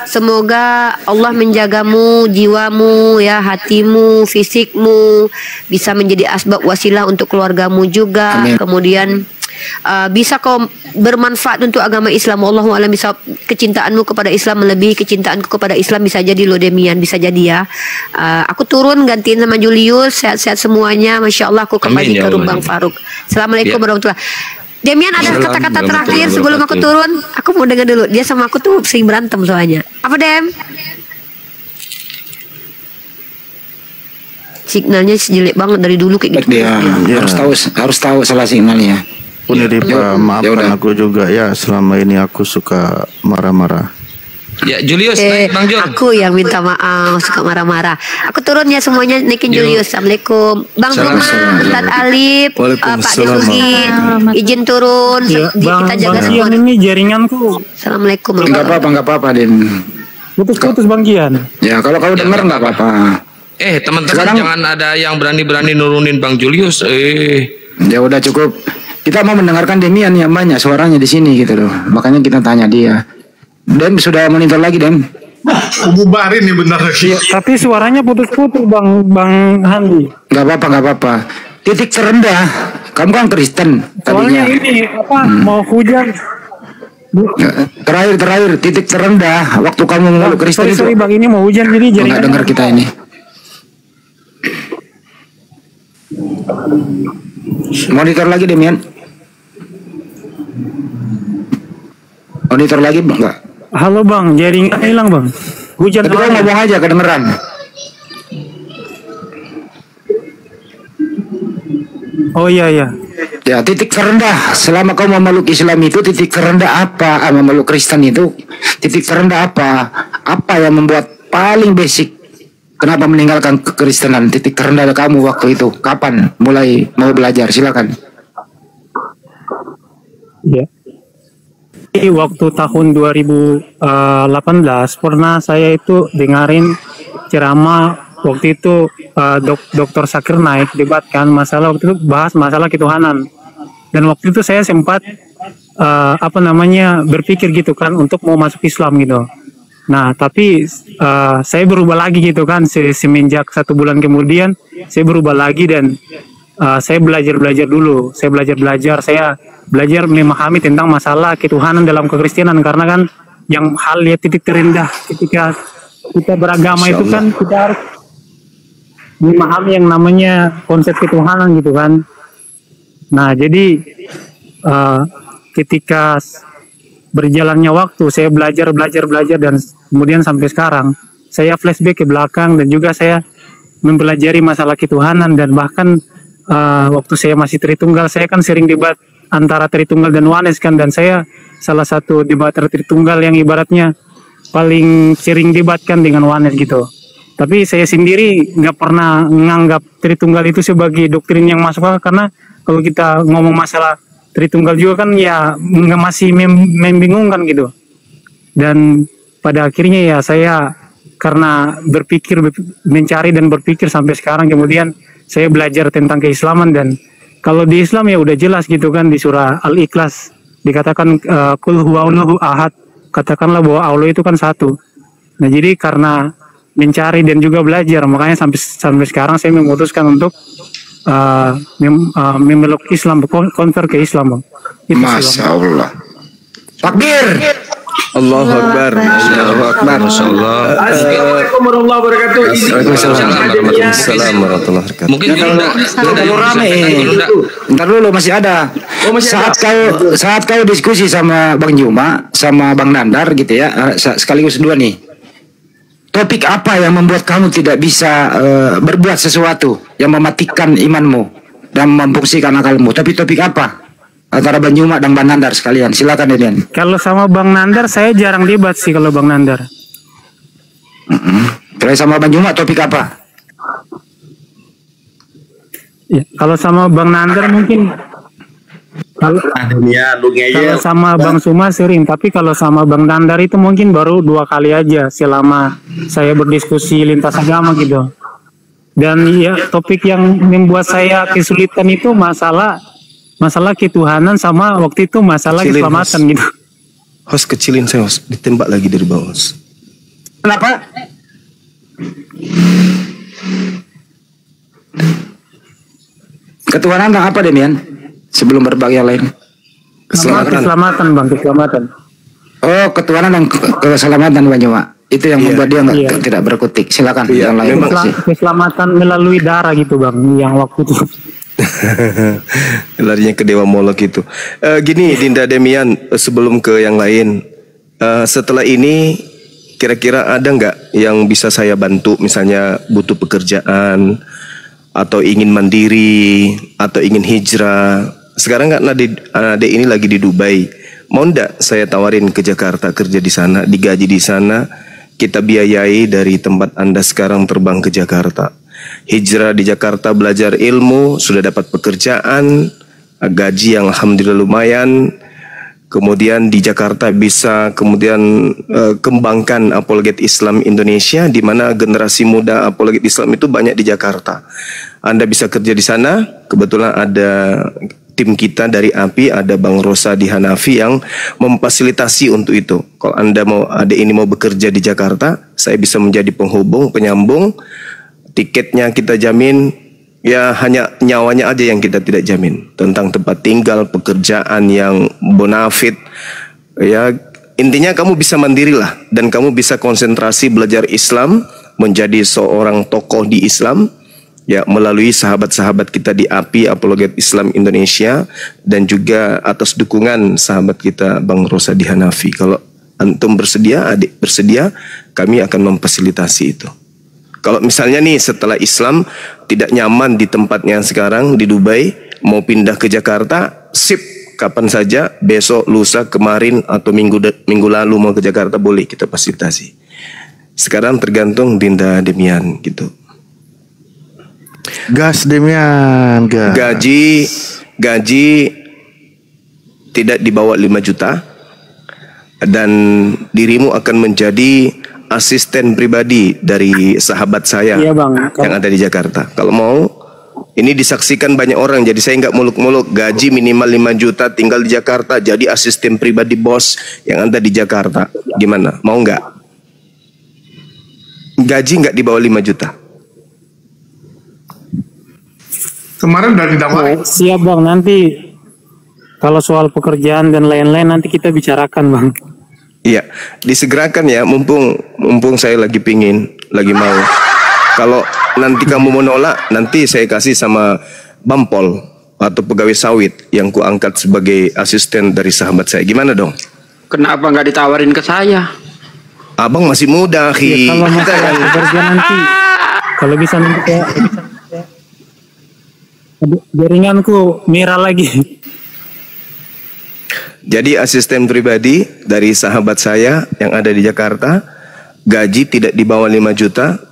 Semoga Allah menjagamu, jiwamu ya, hatimu, fisikmu, bisa menjadi asbab wasilah untuk keluargamu juga. Amin. Kemudian bisa kau bermanfaat untuk agama Islam. Wallahu a'lam, bisa kecintaanmu kepada Islam melebihi kecintaanku kepada Islam, bisa jadi lo Demian, bisa jadi ya. Aku turun gantiin sama Julius, sehat-sehat semuanya, masya Allah. Aku kembali ke rumah Bang Faruk. Assalamualaikum warahmatullahi. Demian, ada kata-kata terakhir sebelum aku turun. Aku mau dengar dulu. Dia sama aku tuh sering berantem soalnya. Apa, Dem? Signalnya jelek banget dari dulu kayak gitu. Dia harus tahu salah signalnya. Udah maafkan aku juga ya, selama ini aku suka marah-marah. Ya Julius, Bang Jul. Aku yang minta maaf, suka marah-marah. Aku turun ya semuanya, naikin Julius. Assalamualaikum Bang Buma, Ustaz Alif, Pak Desugi, izin turun. Kita jaga semua. Ini jaringanku. Assalamualaikum. Enggak apa-apa, Din. Putus-putus Bang Gian. Ya kalau kamu dengar enggak apa-apa. Teman-teman jangan ada yang berani-berani nurunin Bang Julius. Ya udah cukup. Kita mau mendengarkan Demian yang banyak suaranya di sini gitu loh. Makanya kita tanya dia. Dem sudah monitor lagi, Dem? Bubarin nih benar. Ya, tapi suaranya putus-putus Bang Handi. Gak apa-apa. Titik terendah. Kamu kan Kristen Soalnya tadinya. ini mau hujan. Terakhir titik terendah waktu kamu memeluk Kristen itu. Sorry Bang, ini mau hujan jadi jaringan. Nggak dengar kita ini. Monitor lagi, Demian. Monitor lagi enggak? Halo Bang, jaringan hilang Bang. Hujan. Tapi kamu ngomong aja kedengeran. Oh iya. Ya, titik terendah selama kau memeluk Islam itu, titik terendah apa? Memeluk Kristen itu titik terendah apa? Apa yang membuat paling basic? Kenapa meninggalkan kekristenan? Titik terendah kamu waktu itu kapan mulai mau belajar? Silakan. Iya. Waktu tahun 2018 pernah saya itu dengerin ceramah waktu itu Dr. Zakir Naik debatkan masalah, waktu itu bahas masalah ketuhanan, dan waktu itu saya sempat berpikir gitu kan untuk mau masuk Islam gitu. Nah tapi saya berubah lagi gitu kan, semenjak 1 bulan kemudian saya berubah lagi dan saya belajar dulu. Saya belajar memahami tentang masalah ketuhanan dalam kekristenan, karena kan yang hal ya titik terendah ketika kita beragama itu kan kita harus memahami yang namanya konsep ketuhanan gitu kan. Nah jadi ketika berjalannya waktu saya belajar dan kemudian sampai sekarang saya flashback ke belakang dan juga saya mempelajari masalah ketuhanan dan bahkan waktu saya masih Tritunggal saya kan sering debat antara Tritunggal dan Wanes kan, dan saya salah satu debater Tritunggal yang ibaratnya paling sering debatkan dengan Wanes gitu. Tapi saya sendiri nggak pernah menganggap Tritunggal itu sebagai doktrin yang masuk akal, karena kalau kita ngomong masalah Tritunggal juga kan ya masih membingungkan gitu. Dan pada akhirnya ya saya karena mencari dan berpikir sampai sekarang, kemudian saya belajar tentang keislaman. Dan kalau di Islam ya udah jelas gitu kan, di surah Al-Ikhlas dikatakan Qul huwallahu ahad, katakanlah bahwa Allah itu kan satu. Nah jadi karena mencari dan juga belajar, makanya sampai sekarang saya memutuskan untuk memeluk Islam, convert ke Islam, Bang. Masya Allah. Takbir. Allahu Akbar. Allahu Akbar. Assalamualaikum warahmatullahi wabarakatuh. Waalaikumsalam warahmatullahi wabarakatuh. Mungkin Kalau rame, ntar dulu masih ada. Saat kau diskusi sama Bang Juma, sama Bang Nandar gitu ya, sekaligus dua nih. Topik apa yang membuat kamu tidak bisa berbuat sesuatu yang mematikan imanmu dan memfungsikan akalmu? Tapi topik apa? Antara Bang Juma dan Bang Nandar sekalian. Silakan Demian. Kalau sama Bang Nandar saya jarang debat sih kalau Bang Nandar. Kalau sama Bang Juma topik apa? Ya, kalau sama Bang Nandar mungkin kalau sama Bang Suma sering, tapi kalau sama Bang Nandar itu mungkin baru 2 kali aja selama saya berdiskusi lintas agama gitu. Dan ya topik yang membuat saya kesulitan itu masalah ketuhanan sama waktu itu masalah Kecilin, keselamatan host. gitu. Host kecilin saya, host. Ditembak lagi dari bawah, host. Kenapa? Ketuhanan apa Demian? Sebelum berbagi yang lain. Keselamatan Bang, keselamatan. Oh, ketuhanan dan keselamatan Bang Juma. Itu yang membuat dia tidak berkutik. Silakan yang lain. Keselamatan melalui darah gitu Bang, yang waktu itu. Larinya ke Dewa Molok itu. Gini Dinda Demian, sebelum ke yang lain, setelah ini kira-kira ada nggak yang bisa saya bantu, misalnya butuh pekerjaan atau ingin mandiri atau ingin hijrah. Sekarang kan Ade ini lagi di Dubai, mau ndak saya tawarin ke Jakarta kerja di sana, digaji di sana, kita biayai dari tempat Anda sekarang terbang ke Jakarta. Hijrah di Jakarta, belajar ilmu, sudah dapat pekerjaan, gaji yang alhamdulillah lumayan. Kemudian di Jakarta bisa kemudian kembangkan apologet Islam Indonesia, di mana generasi muda apologet Islam itu banyak di Jakarta. Anda bisa kerja di sana. Kebetulan ada tim kita dari API, ada Bang Rosa di Hanafi yang memfasilitasi untuk itu. Kalau Anda ini mau bekerja di Jakarta, saya bisa menjadi penghubung, penyambung. Tiketnya kita jamin, ya hanya nyawanya aja yang kita tidak jamin. Tentang tempat tinggal, pekerjaan yang bonafit, ya intinya kamu bisa mandiri lah, dan kamu bisa konsentrasi belajar Islam, menjadi seorang tokoh di Islam, ya melalui sahabat-sahabat kita di API Apologet Islam Indonesia, dan juga atas dukungan sahabat kita Bang Rosa di Hanafi. Kalau antum bersedia, adik bersedia, kami akan memfasilitasi itu. Kalau misalnya nih setelah Islam tidak nyaman di tempatnya sekarang di Dubai, mau pindah ke Jakarta, sip, kapan saja, besok, lusa, kemarin, atau minggu lalu mau ke Jakarta, boleh kita fasilitasi. Sekarang tergantung Dinda Demian gitu. Gas Demian, gas. Gaji tidak di bawah 5 juta, dan dirimu akan menjadi asisten pribadi dari sahabat saya, iya, Bang, yang ada di Jakarta. Kalau mau, ini disaksikan banyak orang, jadi saya nggak muluk-muluk. Gaji minimal 5 juta, tinggal di Jakarta, jadi asisten pribadi bos yang ada di Jakarta. Gimana? Mau nggak? Gaji nggak di bawah 5 juta. Kemarin udah ditawarin. Siap Bang, nanti kalau soal pekerjaan dan lain-lain nanti kita bicarakan Bang. Iya, disegerakan ya, mumpung saya lagi pingin, lagi mau. Kalau nanti kamu menolak, nanti saya kasih sama Bampol, atau pegawai sawit yang kuangkat sebagai asisten dari sahabat saya. Gimana dong? Kenapa nggak ditawarin ke saya? Abang masih muda, Khi. Ya, kalau masalah kerja nanti, kalau bisa nanti kayak jaringanku merah lagi. Jadi asisten pribadi dari sahabat saya yang ada di Jakarta, gaji tidak di bawah 5 juta,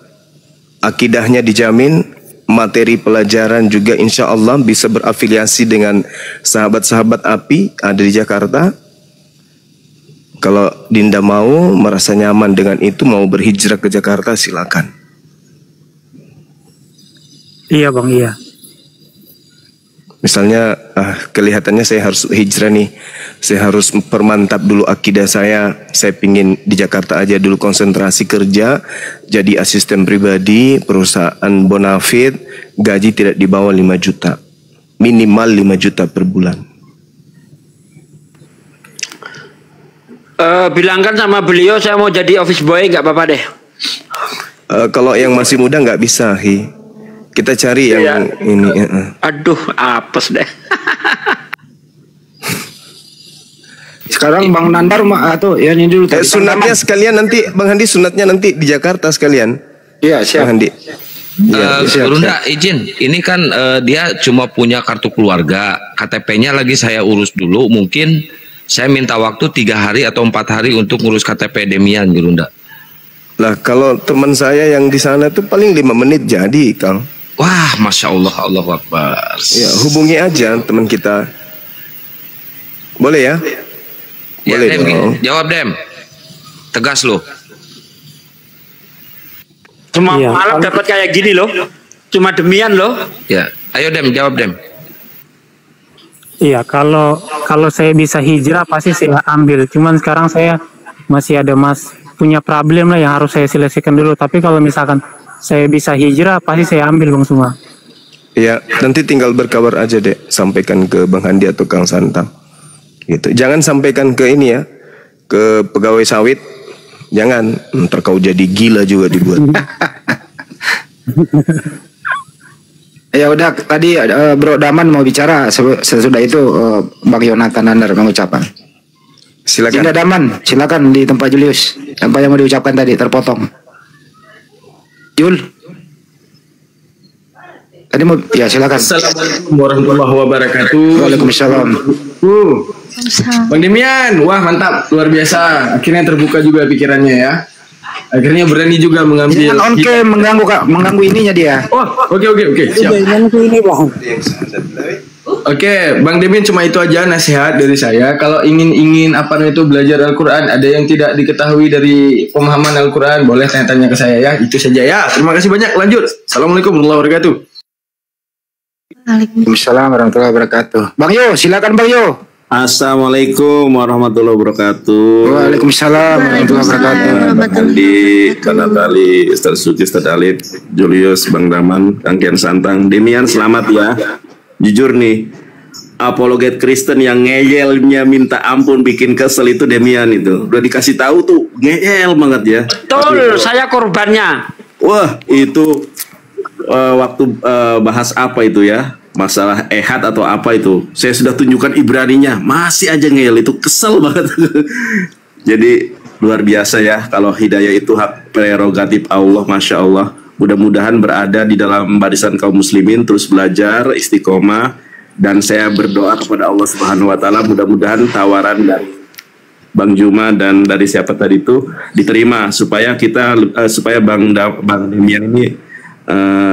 akidahnya dijamin, materi pelajaran juga insya Allah bisa berafiliasi dengan sahabat-sahabat API ada di Jakarta. Kalau Dinda mau, merasa nyaman dengan itu, mau berhijrah ke Jakarta, silakan. Iya bang, iya. Misalnya kelihatannya saya harus hijrah nih, saya harus permantap dulu akidah saya pingin di Jakarta aja dulu konsentrasi kerja, jadi asisten pribadi perusahaan bonafit, gaji tidak di bawah 5 juta, minimal 5 juta per bulan. Bilangkan sama beliau saya mau jadi office boy, nggak apa-apa deh. Kalau yang masih muda nggak bisa, Hi. Kita cari yang ini. Aduh, apes deh. Sekarang Bang Nandar atau ya ini dulu. Sunatnya sekalian nanti, Bang Handi, sunatnya nanti di Jakarta sekalian. Iya, siap. Bang Handi. Gurunda izin, ini kan dia cuma punya kartu keluarga, KTP-nya lagi saya urus dulu, mungkin saya minta waktu 3 hari atau 4 hari untuk ngurus KTP Demian, Gurunda. Lah kalau teman saya yang di sana tuh paling 5 menit jadi, Kang. Wah, Masya Allah, Allahu Akbar. Ya, hubungi aja teman kita. Boleh ya? Boleh ya, Dem, dong. Jawab Dem. Tegas loh. Cuma malam dapat kayak gini loh. Cuma Demian loh. Ya, ayo Dem, jawab Dem. Iya, kalau saya bisa hijrah pasti saya ambil. Cuman sekarang saya masih ada punya problem lah yang harus saya selesaikan dulu. Tapi kalau misalkan saya bisa hijrah pasti saya ambil bang semua. Iya, nanti tinggal berkabar aja deh, sampaikan ke Bang Handi atau Kang Santang. Gitu. Jangan sampaikan ke ini ya, ke pegawai sawit. Jangan, ntar kau jadi gila juga dibuat. Ya udah, tadi Bro Daman mau bicara, sesudah itu Bang Yonatan Nandar mengucapkan. Silakan. Dinda Daman, silakan di tempat Julius. Apa yang mau diucapkan tadi terpotong. Jul. Tadi mau, ya silakan. Assalamualaikum warahmatullahi wabarakatuh. Waalaikumsalam. Bang Demian, wah mantap, luar biasa. Akhirnya terbuka juga pikirannya ya. Akhirnya berani juga mengambil. Jangan on cam mengganggu Kak, mengganggu ininya dia. Oh, oke, siap. Oke, Bang Demian, cuma itu aja nasihat dari saya. Kalau ingin itu belajar Al-Quran, ada yang tidak diketahui dari pemahaman Al-Quran, boleh tanya-tanya ke saya ya. Itu saja ya. Terima kasih banyak. Lanjut. Assalamualaikum warahmatullahi wabarakatuh. Waalaikumsalam warahmatullahi wabarakatuh. Bang Yo, silakan Bang Yo. Assalamualaikum warahmatullahi wabarakatuh. Waalaikumsalam warahmatullahi wabarakatuh. Bang Andi, Kak Natali, Ustaz Suci, Ustaz Alif, Julius, Bang Daman, Kang Kian Santang, Demian, selamat ya. Jujur nih, apologet Kristen yang ngeyelnya minta ampun bikin kesel itu Demian itu. Udah dikasih tahu tuh ngeyel banget ya. Betul, saya korbannya. Wah, itu waktu bahas apa itu ya? Masalah ehad atau apa itu, saya sudah tunjukkan Ibraninya, masih aja ngeyel, itu kesel banget. Jadi luar biasa ya, kalau hidayah itu hak prerogatif Allah, Masya Allah. Mudah-mudahan berada di dalam barisan kaum muslimin, terus belajar, istiqomah, dan saya berdoa kepada Allah Subhanahu Wa Taala, mudah-mudahan tawaran dari Bang Juma dan dari siapa tadi itu diterima, supaya kita supaya Bang Demian ini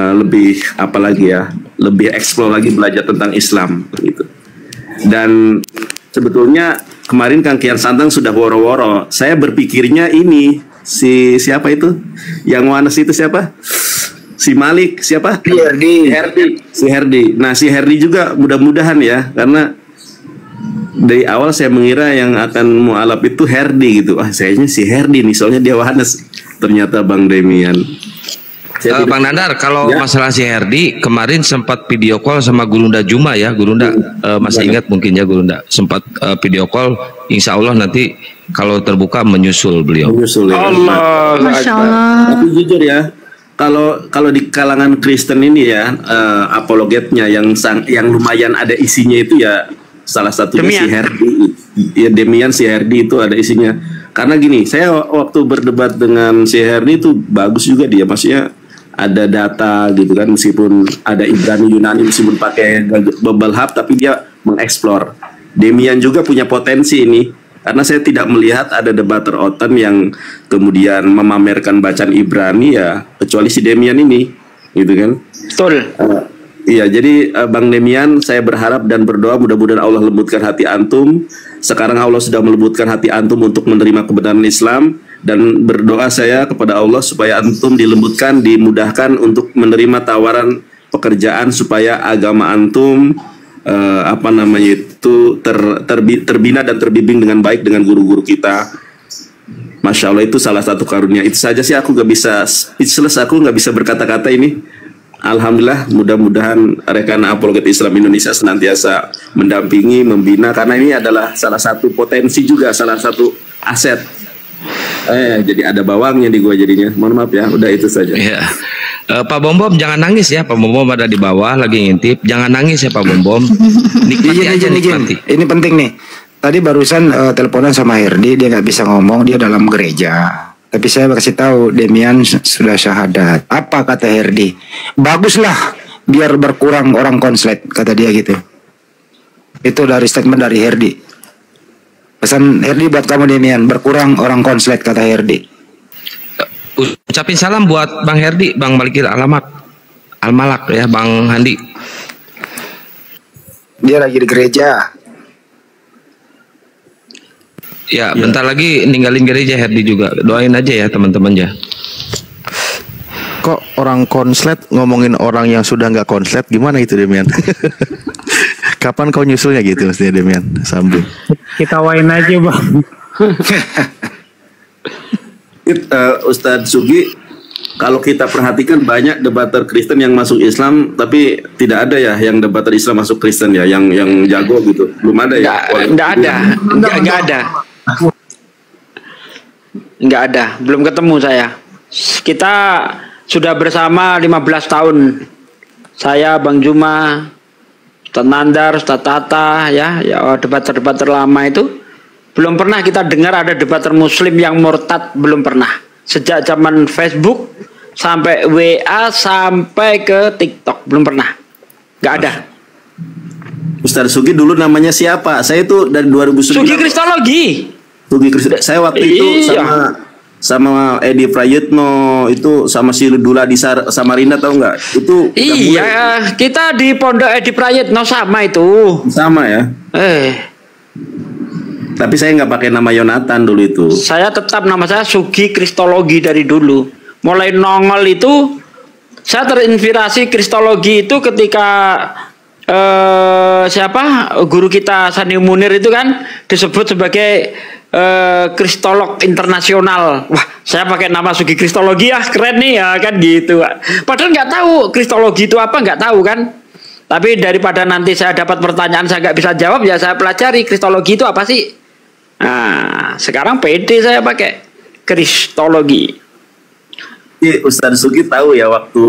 lebih apa lagi ya, lebih eksplor lagi belajar tentang Islam gitu. Dan sebetulnya kemarin Kang Kian Santang sudah woro-woro. Saya berpikirnya ini siapa itu yang Wanes itu siapa? Si Malik siapa? Si Herdi. Nah, si Herdi juga mudah-mudahan ya, karena dari awal saya mengira yang akan mualaf itu Herdi gitu. Sayanya si Herdi nih, soalnya dia Wanes. Ternyata Bang Demian. Bang Nandar, kalau masalah si Herdi, kemarin sempat video call sama Gurunda Juma ya, Gurunda masih ingat mungkin ya Gurunda, sempat video call, insya Allah nanti kalau terbuka menyusul beliau. Menyusul ya. Masya Allah. Tapi jujur ya, kalau di kalangan Kristen ini ya, apologetnya yang lumayan ada isinya itu ya salah satunya si Herdi. Ya Demian si Herdi itu ada isinya. Karena gini, saya waktu berdebat dengan si Herdi itu bagus juga dia, maksudnya ada data gitu kan, meskipun ada Ibrani Yunani, meskipun pakai bubble hub, tapi dia mengeksplor. Demian juga punya potensi ini, karena saya tidak melihat ada debater OTAN yang kemudian memamerkan bacaan Ibrani ya, kecuali si Demian ini, gitu kan? Betul. Iya, jadi Bang Demian, saya berharap dan berdoa mudah-mudahan Allah lembutkan hati antum. Sekarang Allah sudah melembutkan hati antum untuk menerima kebenaran Islam, dan berdoa saya kepada Allah supaya antum dilembutkan, dimudahkan untuk menerima tawaran pekerjaan supaya agama antum terbina dan terbimbing dengan baik dengan guru-guru kita. Masya Allah, itu salah satu karunia. Itu saja sih, aku gak bisa speechless, aku gak bisa berkata-kata ini. Alhamdulillah, mudah-mudahan rekan apologet Islam Indonesia senantiasa mendampingi, membina, karena ini adalah salah satu potensi juga, salah satu aset. Jadi ada bawangnya di gua jadinya. Mohon maaf ya, udah itu saja. Ya. Pak Bom jangan nangis ya, Pak Bom ada di bawah lagi ngintip. Jangan nangis ya Pak Bom. Nikmati aja, nikmati. Ini penting nih. Tadi barusan teleponan sama Herdi, dia nggak bisa ngomong, dia dalam gereja. Tapi saya kasih tahu Demian sudah syahadat. Apa kata Herdi? Baguslah, biar berkurang orang konslet, kata dia gitu. Itu dari statement dari Herdi. Pesan Herdi buat kamu Demian, berkurang orang konslet, kata Herdi. Ucapin salam buat Bang Herdi, Bang Malikir Alamat Almalak ya, Bang Handi. Dia lagi di gereja. Ya, bentar lagi ninggalin gereja Herdi juga. Doain aja ya teman-teman ya. Kok orang konslet ngomongin orang yang sudah nggak konslet, gimana itu Demian? Kapan kau nyusulnya gitu mestinya Demian? Sambung. Kita wain aja Bang. Ustadz Sugi, kalau kita perhatikan banyak debater Kristen yang masuk Islam, tapi tidak ada ya yang debater Islam masuk Kristen ya, yang jago gitu. Belum ada ya? Nggak ada. Belum ketemu saya. Kita sudah bersama 15 tahun. Saya, Bang Juma, Ustadz Nandar, Ustadz Tata, ya debater-debater lama itu. Belum pernah kita dengar ada debater muslim yang murtad, belum pernah. Sejak zaman Facebook sampai WA sampai ke TikTok, belum pernah. Gak ada. Ustadz Sugi dulu namanya siapa? Saya itu dari 2009. Sugi Kristologi. Sugi Kristologi. Saya waktu itu sama Edi Prayitno, itu sama si Dula di Samarinda, tahu nggak? Itu iya, kita di Pondok Edi Prayitno sama itu. Sama ya. Tapi saya nggak pakai nama Yonatan dulu itu. Saya tetap nama saya Sugi Kristologi dari dulu. Mulai nongol itu saya terinspirasi Kristologi itu ketika guru kita Sani Munir itu kan disebut sebagai kristolog internasional. Wah, saya pakai nama Sugi Kristologi ya, keren nih ya kan gitu. Padahal nggak tahu Kristologi itu apa, nggak tahu kan. Tapi daripada nanti saya dapat pertanyaan saya nggak bisa jawab, ya saya pelajari Kristologi itu apa sih. Nah, sekarang pede saya pakai Kristologi. Ustadz Sugi tahu ya, waktu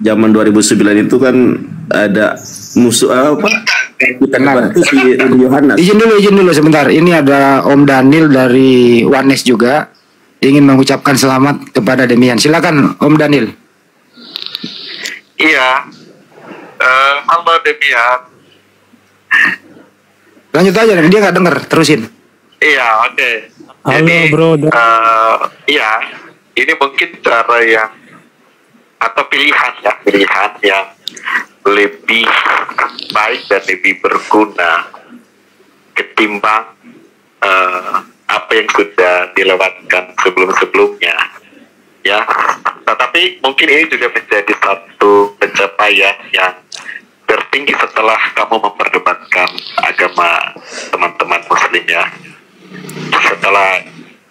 zaman 2009 itu kan ada musuh apa? Kita bantu si Yohanes. Izin dulu sebentar. Ini ada Om Daniel dari Wanes juga ingin mengucapkan selamat kepada Demian. Silakan Om Daniel. Iya. Halo Demian. Lanjut aja, dia nggak dengar. Terusin. Iya, oke. Halo Jadi, bro. Iya, ini mungkin cara yang atau pilihan yang lebih baik dan lebih berguna ketimbang apa yang sudah dilewatkan sebelum-sebelumnya, ya. Tetapi mungkin ini juga menjadi satu pencapaian yang tertinggi setelah kamu memperdebatkan agama teman-teman Muslim ya. Setelah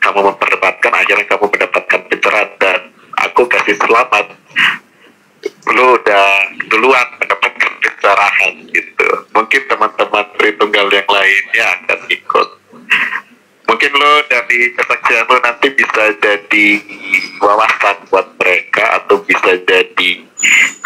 kamu memperdebatkan, akhirnya kamu mendapatkan pencerahan, dan aku kasih selamat, lu udah duluan mendapatkan pencerahan gitu. Mungkin teman-teman Tritunggal yang lainnya akan ikut. Mungkin lu dari kesaksian lu nanti bisa jadi wawasan buat mereka atau bisa jadi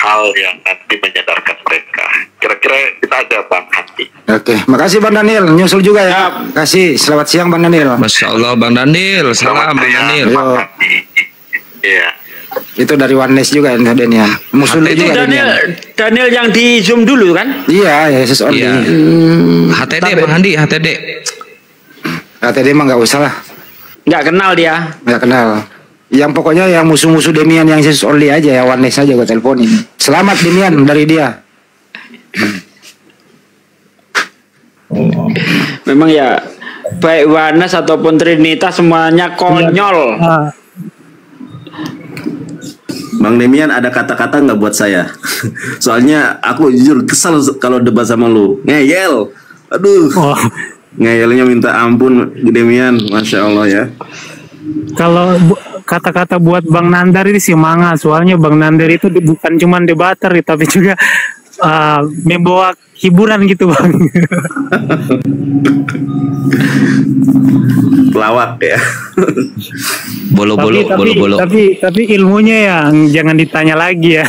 hal yang nanti menyadarkan mereka. Kira-kira kita ada Bang Handi. Oke, makasih Bang Daniel, nyusul juga ya. Kasih, selamat siang Bang Daniel. Masya Allah Bang Daniel, salam Bang Daniel. Iya. Itu dari Oneness juga ya Daniel. Musuh Itu juga Daniel yang di Zoom dulu kan? Iya, Yesus only. Iya. HTD Bang Handi, HTD. HTD mah nggak usah lah. Nggak kenal dia. Nggak kenal. Yang pokoknya yang musuh-musuh Demian yang Yesus only aja ya, Oneness aja gue teleponin. Selamat Demian dari dia. Memang ya, baik Oneness ataupun Trinitas semuanya konyol. Bang Demian ada kata-kata nggak buat saya? Soalnya aku jujur kesal kalau debat sama lu. Ngeyel. Aduh. Ngeyelnya minta ampun Demian. Masya Allah ya. Kalau kata-kata buat Bang Nandar ini semangat. Soalnya Bang Nandar itu bukan cuma debater tapi juga membawa hiburan gitu Bang. Pelawak ya. Bolo-bolo. Tapi ilmunya yang jangan ditanya lagi ya.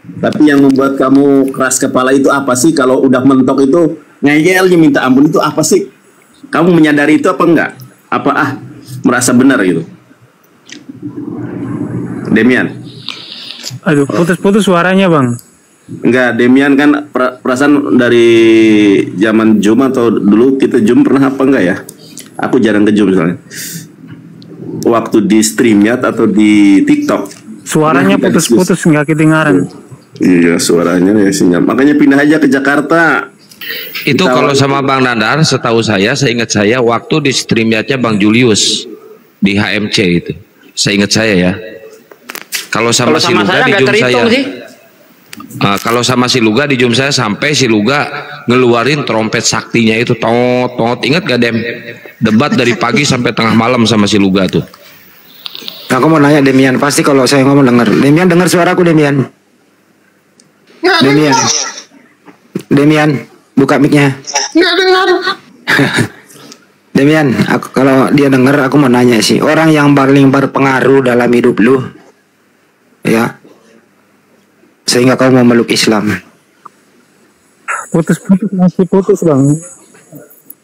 Tapi yang membuat kamu keras kepala itu apa sih? Kalau udah mentok itu ngeyelnya minta ampun itu apa sih? Kamu menyadari itu apa enggak? Apa merasa benar gitu? Demian. Aduh, putus-putus suaranya Bang. Enggak, Demian kan perasaan dari zaman Zoom atau dulu kita Zoom pernah apa enggak ya? Aku jarang ke Zoom soalnya. Waktu di StreamYard atau di TikTok. Suaranya putus-putus nggak kedengaran. Iya, suaranya ya sinyal. Makanya pindah aja ke Jakarta. Itu kalau sama Bang Nandar, setahu saya, seingat saya waktu di StreamYard-nya Bang Julius di HMC itu. Seingat saya ya. Kalau sama si Luga di Zoom saya. Kalau sama si Luga di Zoom saya sampai si Luga ngeluarin trompet saktinya itu tot. Ingat gak Dem? Debat dari pagi sampai tengah malam sama si Luga tuh. Aku mau nanya Demian, pasti kalau saya ngomong denger. Demian dengar suaraku Demian. Demian, buka mic-nya. Nggak dengar. Demian, kalau dia dengar aku mau nanya sih, orang yang paling berpengaruh dalam hidup lu, ya, sehingga kau mau meluk Islam. Putus-putus masih putus Bang.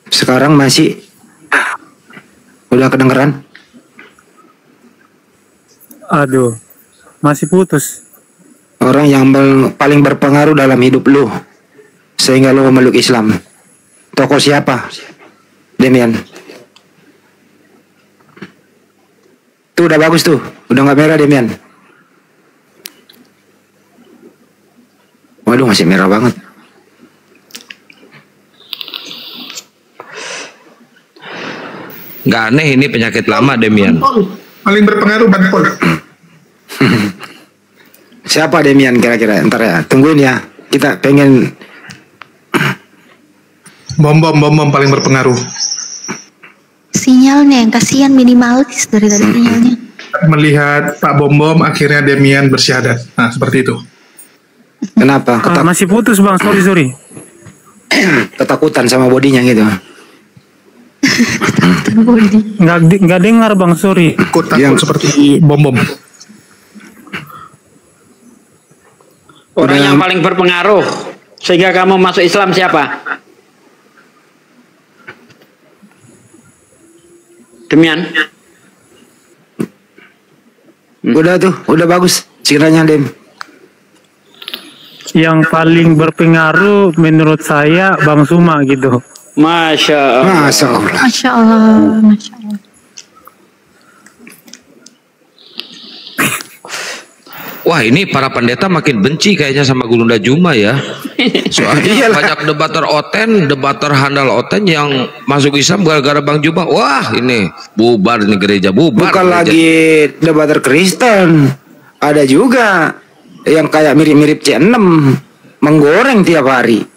Sekarang masih, udah kedengeran? Aduh, masih putus. Orang yang paling berpengaruh dalam hidup lu, sehingga lu memeluk Islam. Tokoh siapa? Demian. Tuh udah bagus tuh, udah nggak merah Demian. Waduh masih merah banget. Nggak aneh ini penyakit lama Demian. Paling berpengaruh Banpol. Siapa Demian kira-kira? Ntar ya, tungguin ya. Kita pengen Bom paling berpengaruh. Sinyalnya yang kasihan minimalis dari tadi sinyalnya. Melihat Pak Bom akhirnya Demian bersyahadat. Nah seperti itu. Kenapa? Masih putus Bang, sorry. Ketakutan sama bodinya gitu. Nggak dengar Bang, sorry. Takut seperti Bom. Orang yang paling berpengaruh sehingga kamu masuk Islam siapa? Demian. Udah tuh, udah bagus ciranya Dem. Yang paling berpengaruh menurut saya Bang Suma gitu. Masya Allah. Masya Allah. Wah ini para pendeta makin benci kayaknya sama Gurunda Juma ya. Soalnya banyak debater oten, debater handal oten yang masuk Islam gara-gara Bang Juma. Wah ini bubar nih gereja, bubar. Bukan gereja. Lagi debater Kristen, ada juga yang kayak mirip-mirip C6 menggoreng tiap hari.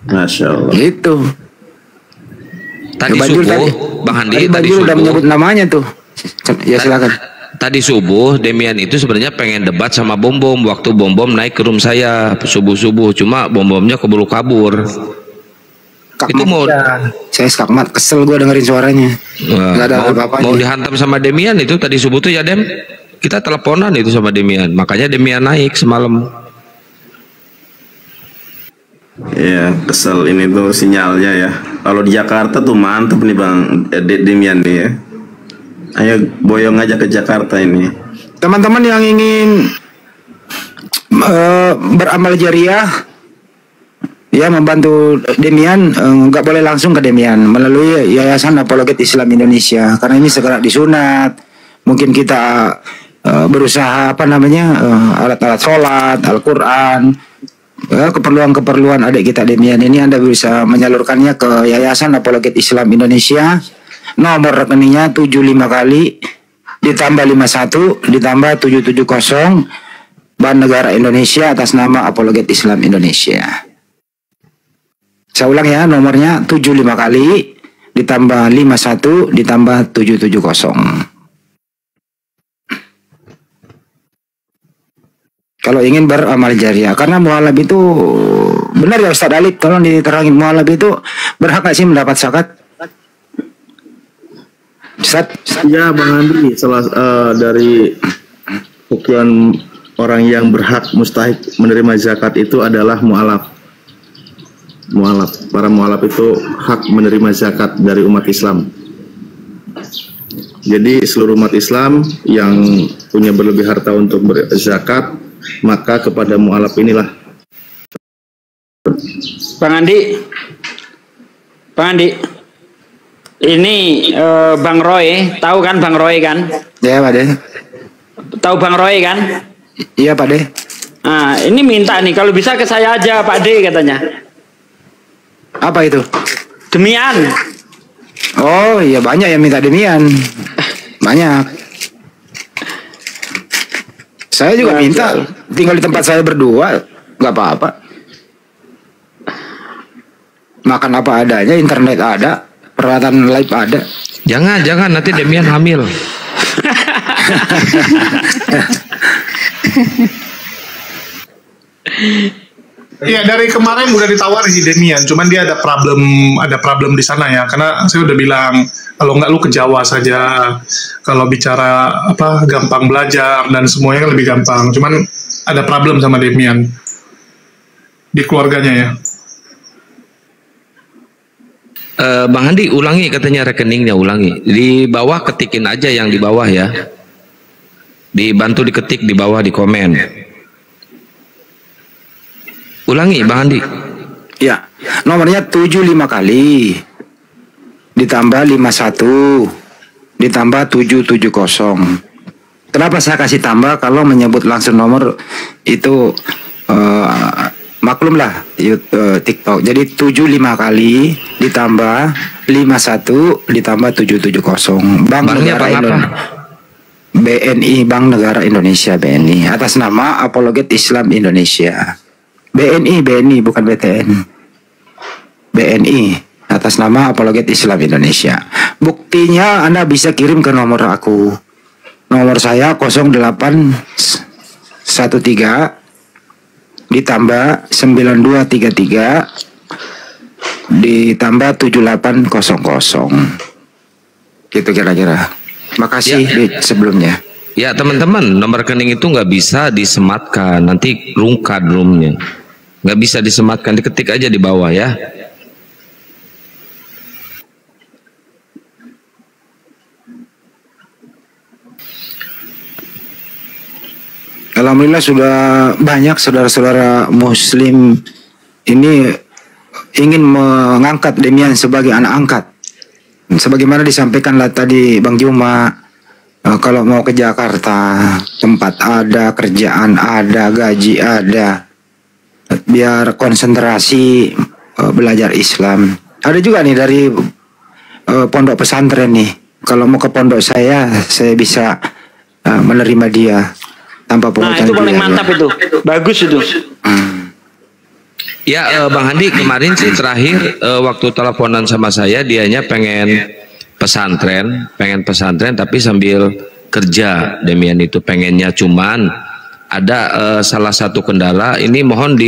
Masya Allah. Gitu. Tadi subuh, Bang Handi tadi subuh udah menyebut namanya tuh. Ya silakan. Tadi subuh Demian itu sebenarnya pengen debat sama Bom waktu Bom naik ke room saya subuh-subuh, cuma Bom keburu kabur. skakmat. Itu mau Saya skakmat, kesel gue dengerin suaranya. Nggak ada apa-apanya. mau dihantam sama Demian itu tadi subuh tuh ya Dem. Kita teleponan itu sama Demian. Makanya Demian naik semalam. Ya, kesel ini tuh sinyalnya ya. Kalau di Jakarta tuh mantep nih Bang Demian nih ya. Ayo boyong aja ke Jakarta ini. Teman-teman yang ingin beramal jariah, ya membantu Demian, nggak boleh langsung ke Demian, melalui Yayasan Apologet Islam Indonesia, karena ini segera disunat. Mungkin kita berusaha alat-alat sholat, Al-Quran, keperluan-keperluan adik kita Demian ini Anda bisa menyalurkannya ke Yayasan Apologet Islam Indonesia. Nomor rekeningnya 75 kali ditambah 51 ditambah 770 Bank Negara Indonesia atas nama Apologet Islam Indonesia. Saya ulang ya, nomornya 75 kali ditambah 51 ditambah 770. Kalau ingin beramal jariah, karena mualaf itu benar ya Ustaz Alif, tolong diterangin mualaf itu berhak nggak sih mendapat zakat? Ustaz? Ya Bang Andri, dari sekian orang yang berhak mustahik menerima zakat itu adalah mualaf. Para mualaf itu hak menerima zakat dari umat Islam. Jadi seluruh umat Islam yang punya berlebih harta untuk berzakat, maka kepada mualaf inilah. Bang Andi, ini Bang Roy, tahu kan Bang Roy kan? Ya Pak De. Tahu Bang Roy kan? Iya Pak De. Nah, ini minta nih kalau bisa ke saya aja Pak De katanya. Apa itu? Demian. Oh iya, banyak yang minta Demian. Banyak. Saya juga minta, tinggal di tempat saya berdua, nggak apa-apa. Makan apa adanya, internet ada, peralatan live ada. Jangan nanti Demian hamil. Iya, dari kemarin udah ditawar si Demian, cuman dia ada problem di sana ya, karena saya udah bilang kalau nggak lu ke Jawa saja, kalau bicara gampang belajar dan semuanya kan lebih gampang, cuman ada problem sama Demian di keluarganya ya. Bang Andi ulangi katanya rekeningnya, ulangi di bawah, ketikin aja yang di bawah ya, dibantu diketik di bawah di komen. Ulangi Bang Andi. Ya, nomornya 75 kali ditambah 51 ditambah 770. Kenapa saya kasih tambah? Kalau menyebut langsung nomor itu maklum lah TikTok. Jadi 75 kali ditambah 51 ditambah 770. Bank Negara Indonesia. BNI, Bank Negara Indonesia, BNI, atas nama Apologet Islam Indonesia. BNI bukan BTN. BNI atas nama Apologet Islam Indonesia. Buktinya Anda bisa kirim ke nomor aku. Nomor saya 0813 ditambah 9233 ditambah 7800. Gitu kira-kira. Makasih ya. Sebelumnya. Ya teman-teman, nomor rekening itu nggak bisa disematkan, nanti rungkad roomnya. Nggak bisa disematkan, diketik aja di bawah ya. Alhamdulillah sudah banyak saudara-saudara muslim ini ingin mengangkat Demian sebagai anak angkat. Sebagaimana disampaikanlah tadi Bang Juma, kalau mau ke Jakarta, tempat ada, kerjaan ada, gaji ada, biar konsentrasi belajar Islam. Ada juga nih dari pondok pesantren nih, kalau mau ke pondok saya bisa menerima dia tanpa pungutan. Nah itu paling mantap itu, bagus itu. Ya Bang Handi kemarin sih terakhir waktu teleponan sama saya, dianya pengen pesantren tapi sambil kerja. Demian itu pengennya, cuman ada salah satu kendala ini, mohon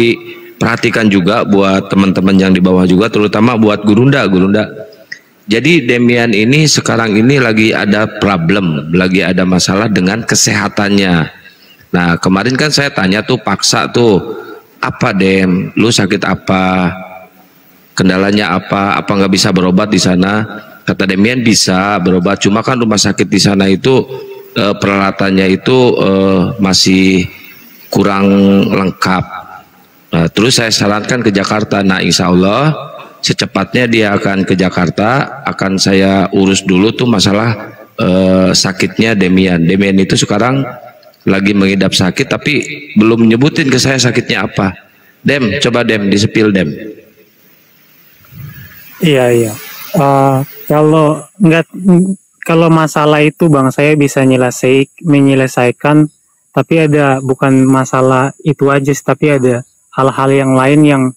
perhatikan juga buat teman-teman yang di bawah juga, terutama buat Gurunda. Jadi Demian ini sekarang ini lagi ada problem, lagi ada masalah dengan kesehatannya. Nah kemarin kan saya tanya tuh, paksa tuh, apa Dem, lu sakit apa, kendalanya apa nggak bisa berobat di sana? Kata Demian bisa berobat, cuma kan rumah sakit di sana itu peralatannya itu masih kurang lengkap. Nah, terus saya sarankan ke Jakarta. Nah insya Allah secepatnya dia akan ke Jakarta, akan saya urus dulu tuh masalah sakitnya Demian. Demian itu sekarang lagi mengidap sakit tapi belum nyebutin ke saya sakitnya apa. Dem, coba Dem, disepil Dem. Iya. Kalau masalah itu Bang, saya bisa menyelesaikan, tapi ada bukan masalah itu aja, tapi ada hal-hal yang lain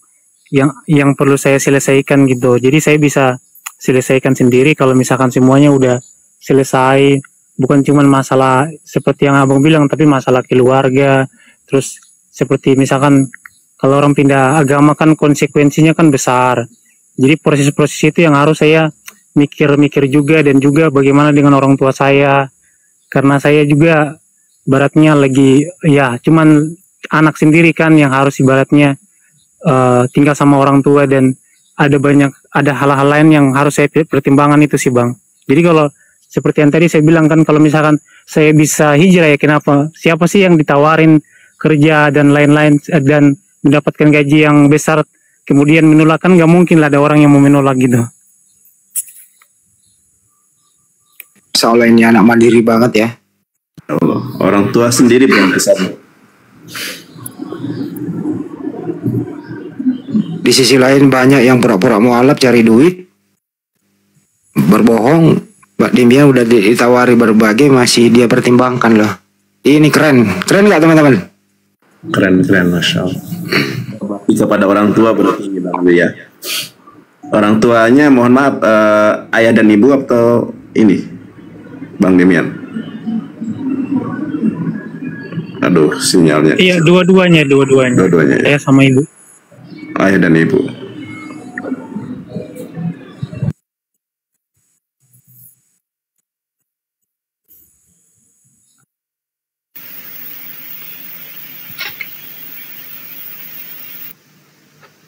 yang perlu saya selesaikan gitu. Jadi saya bisa selesaikan sendiri kalau misalkan semuanya udah selesai. Bukan cuma masalah seperti yang Abang bilang, tapi masalah keluarga. Terus seperti misalkan kalau orang pindah agama kan konsekuensinya kan besar. Jadi proses-proses itu yang harus saya mikir-mikir juga, dan juga bagaimana dengan orang tua saya. Karena saya juga ibaratnya lagi ya cuman anak sendiri kan yang harus ibaratnya tinggal sama orang tua, dan ada hal-hal lain yang harus saya pertimbangkan itu sih Bang. Jadi kalau seperti yang tadi saya bilang kan, kalau misalkan saya bisa hijrah ya kenapa? Siapa sih yang ditawarin kerja dan lain-lain dan mendapatkan gaji yang besar kemudian menolak? Kan nggak mungkin lah ada orang yang mau menolak gitu. Soalnya ini anak mandiri banget ya. Allah, orang tua sendiri belum kesana. Di sisi lain banyak yang pura-pura mualaf cari duit, berbohong. Mbak Demian udah ditawari berbagai, masih dia pertimbangkan loh. Ini keren nggak teman-teman? Keren, masya Allah. Kepada orang tua berarti Bang ya. Orang tuanya mohon maaf, ayah dan ibu atau ini Bang Demian? Aduh, sinyalnya. Iya, dua-duanya. Ya? Ayah sama ibu. Ayah dan ibu.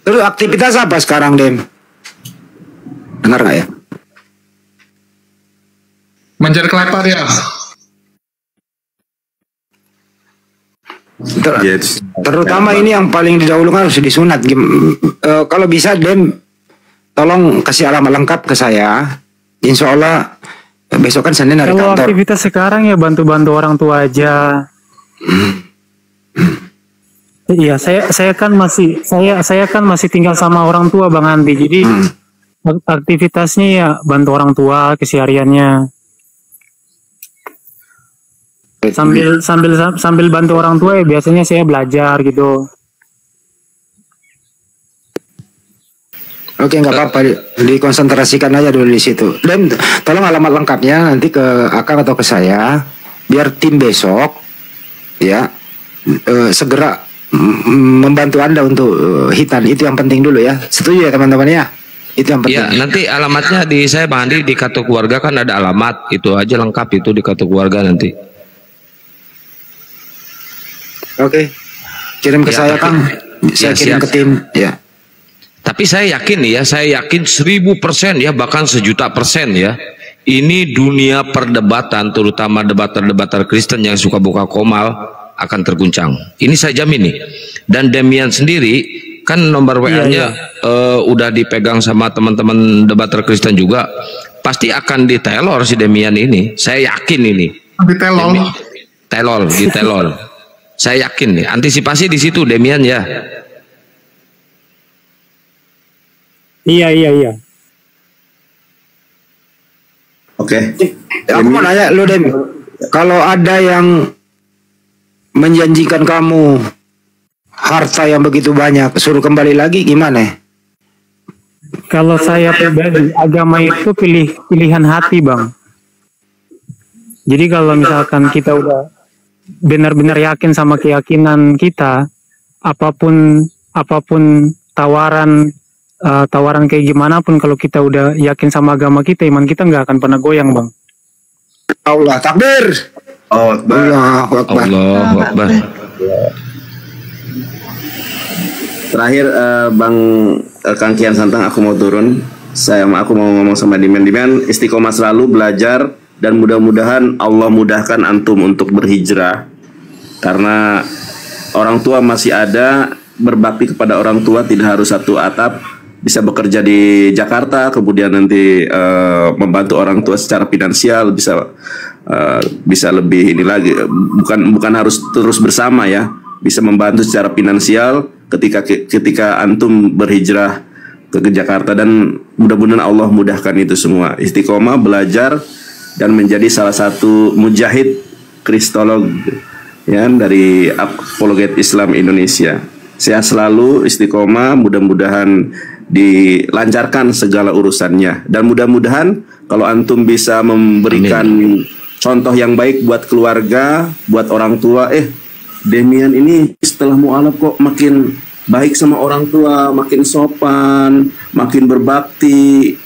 Terus aktivitas apa sekarang, Dem? Dengar nggak ya? Mencari kelapa dia. Terutama ini yang paling didahulukan harus disunat. Kalau bisa Dem, tolong kasih alamat lengkap ke saya. Insya Allah besok kan Senin hari Kalau kantor. aktivitas sekarang ya bantu-bantu orang tua aja. Iya, saya kan masih tinggal sama orang tua Bang Andi. Jadi aktivitasnya ya bantu orang tua kesehariannya. Sambil bantu orang tua ya biasanya saya belajar gitu. Oke, nggak apa-apa, dikonsentrasikan aja dulu di situ. Dan tolong alamat lengkapnya nanti ke Akang atau ke saya, biar tim besok ya segera membantu Anda untuk hitan. Itu yang penting dulu ya. Setuju ya teman-teman ya? Itu yang penting. Ya, nanti alamatnya di saya Bang Andi, di kartu keluarga kan ada alamat, itu aja lengkap itu di kartu keluarga nanti. Oke, kirim ke saya Kang. Saya kirim siap. ke tim ya. Tapi saya yakin nih ya, saya yakin 1000% ya, bahkan 1.000.000% ya. Ini dunia perdebatan, terutama debater-debater Kristen yang suka buka komal akan terguncang. Ini saya jamin nih. Dan Demian sendiri kan nomor WA-nya udah dipegang sama teman-teman debater Kristen juga. Pasti akan ditelor si Demian ini. Saya yakin ini. Ditelor. Saya yakin nih. Antisipasi di situ Demian ya. Iya. Oke. Aku mau nanya lu Dem, kalau ada yang menjanjikan kamu harta yang begitu banyak, suruh kembali lagi gimana? Kalau saya pribadi, agama itu pilihan hati Bang. Jadi kalau misalkan kita udah benar-benar yakin sama keyakinan kita, apapun apapun tawaran kayak gimana pun, kalau kita udah yakin sama agama kita, iman kita nggak akan pernah goyang, Bang. Allah takbir. Allahu Akbar. Allahu Akbar. Terakhir Bang Kang Kian Santang, aku mau turun. Aku mau ngomong sama Demian istiqomah selalu belajar, dan mudah-mudahan Allah mudahkan antum untuk berhijrah, karena orang tua masih ada. Berbakti kepada orang tua tidak harus satu atap, bisa bekerja di Jakarta, kemudian nanti membantu orang tua secara finansial, bisa lebih ini lagi, bukan harus terus bersama ya, bisa membantu secara finansial ketika antum berhijrah ke Jakarta, dan mudah-mudahan Allah mudahkan itu semua. Istiqomah belajar dan menjadi salah satu mujahid kristolog ya dari Apologet Islam Indonesia. Sehat selalu, istiqomah, mudah-mudahan dilancarkan segala urusannya, dan mudah-mudahan kalau antum bisa memberikan contoh yang baik buat keluarga, buat orang tua. Demian ini setelah mualaf kok makin baik sama orang tua, makin sopan, makin berbakti.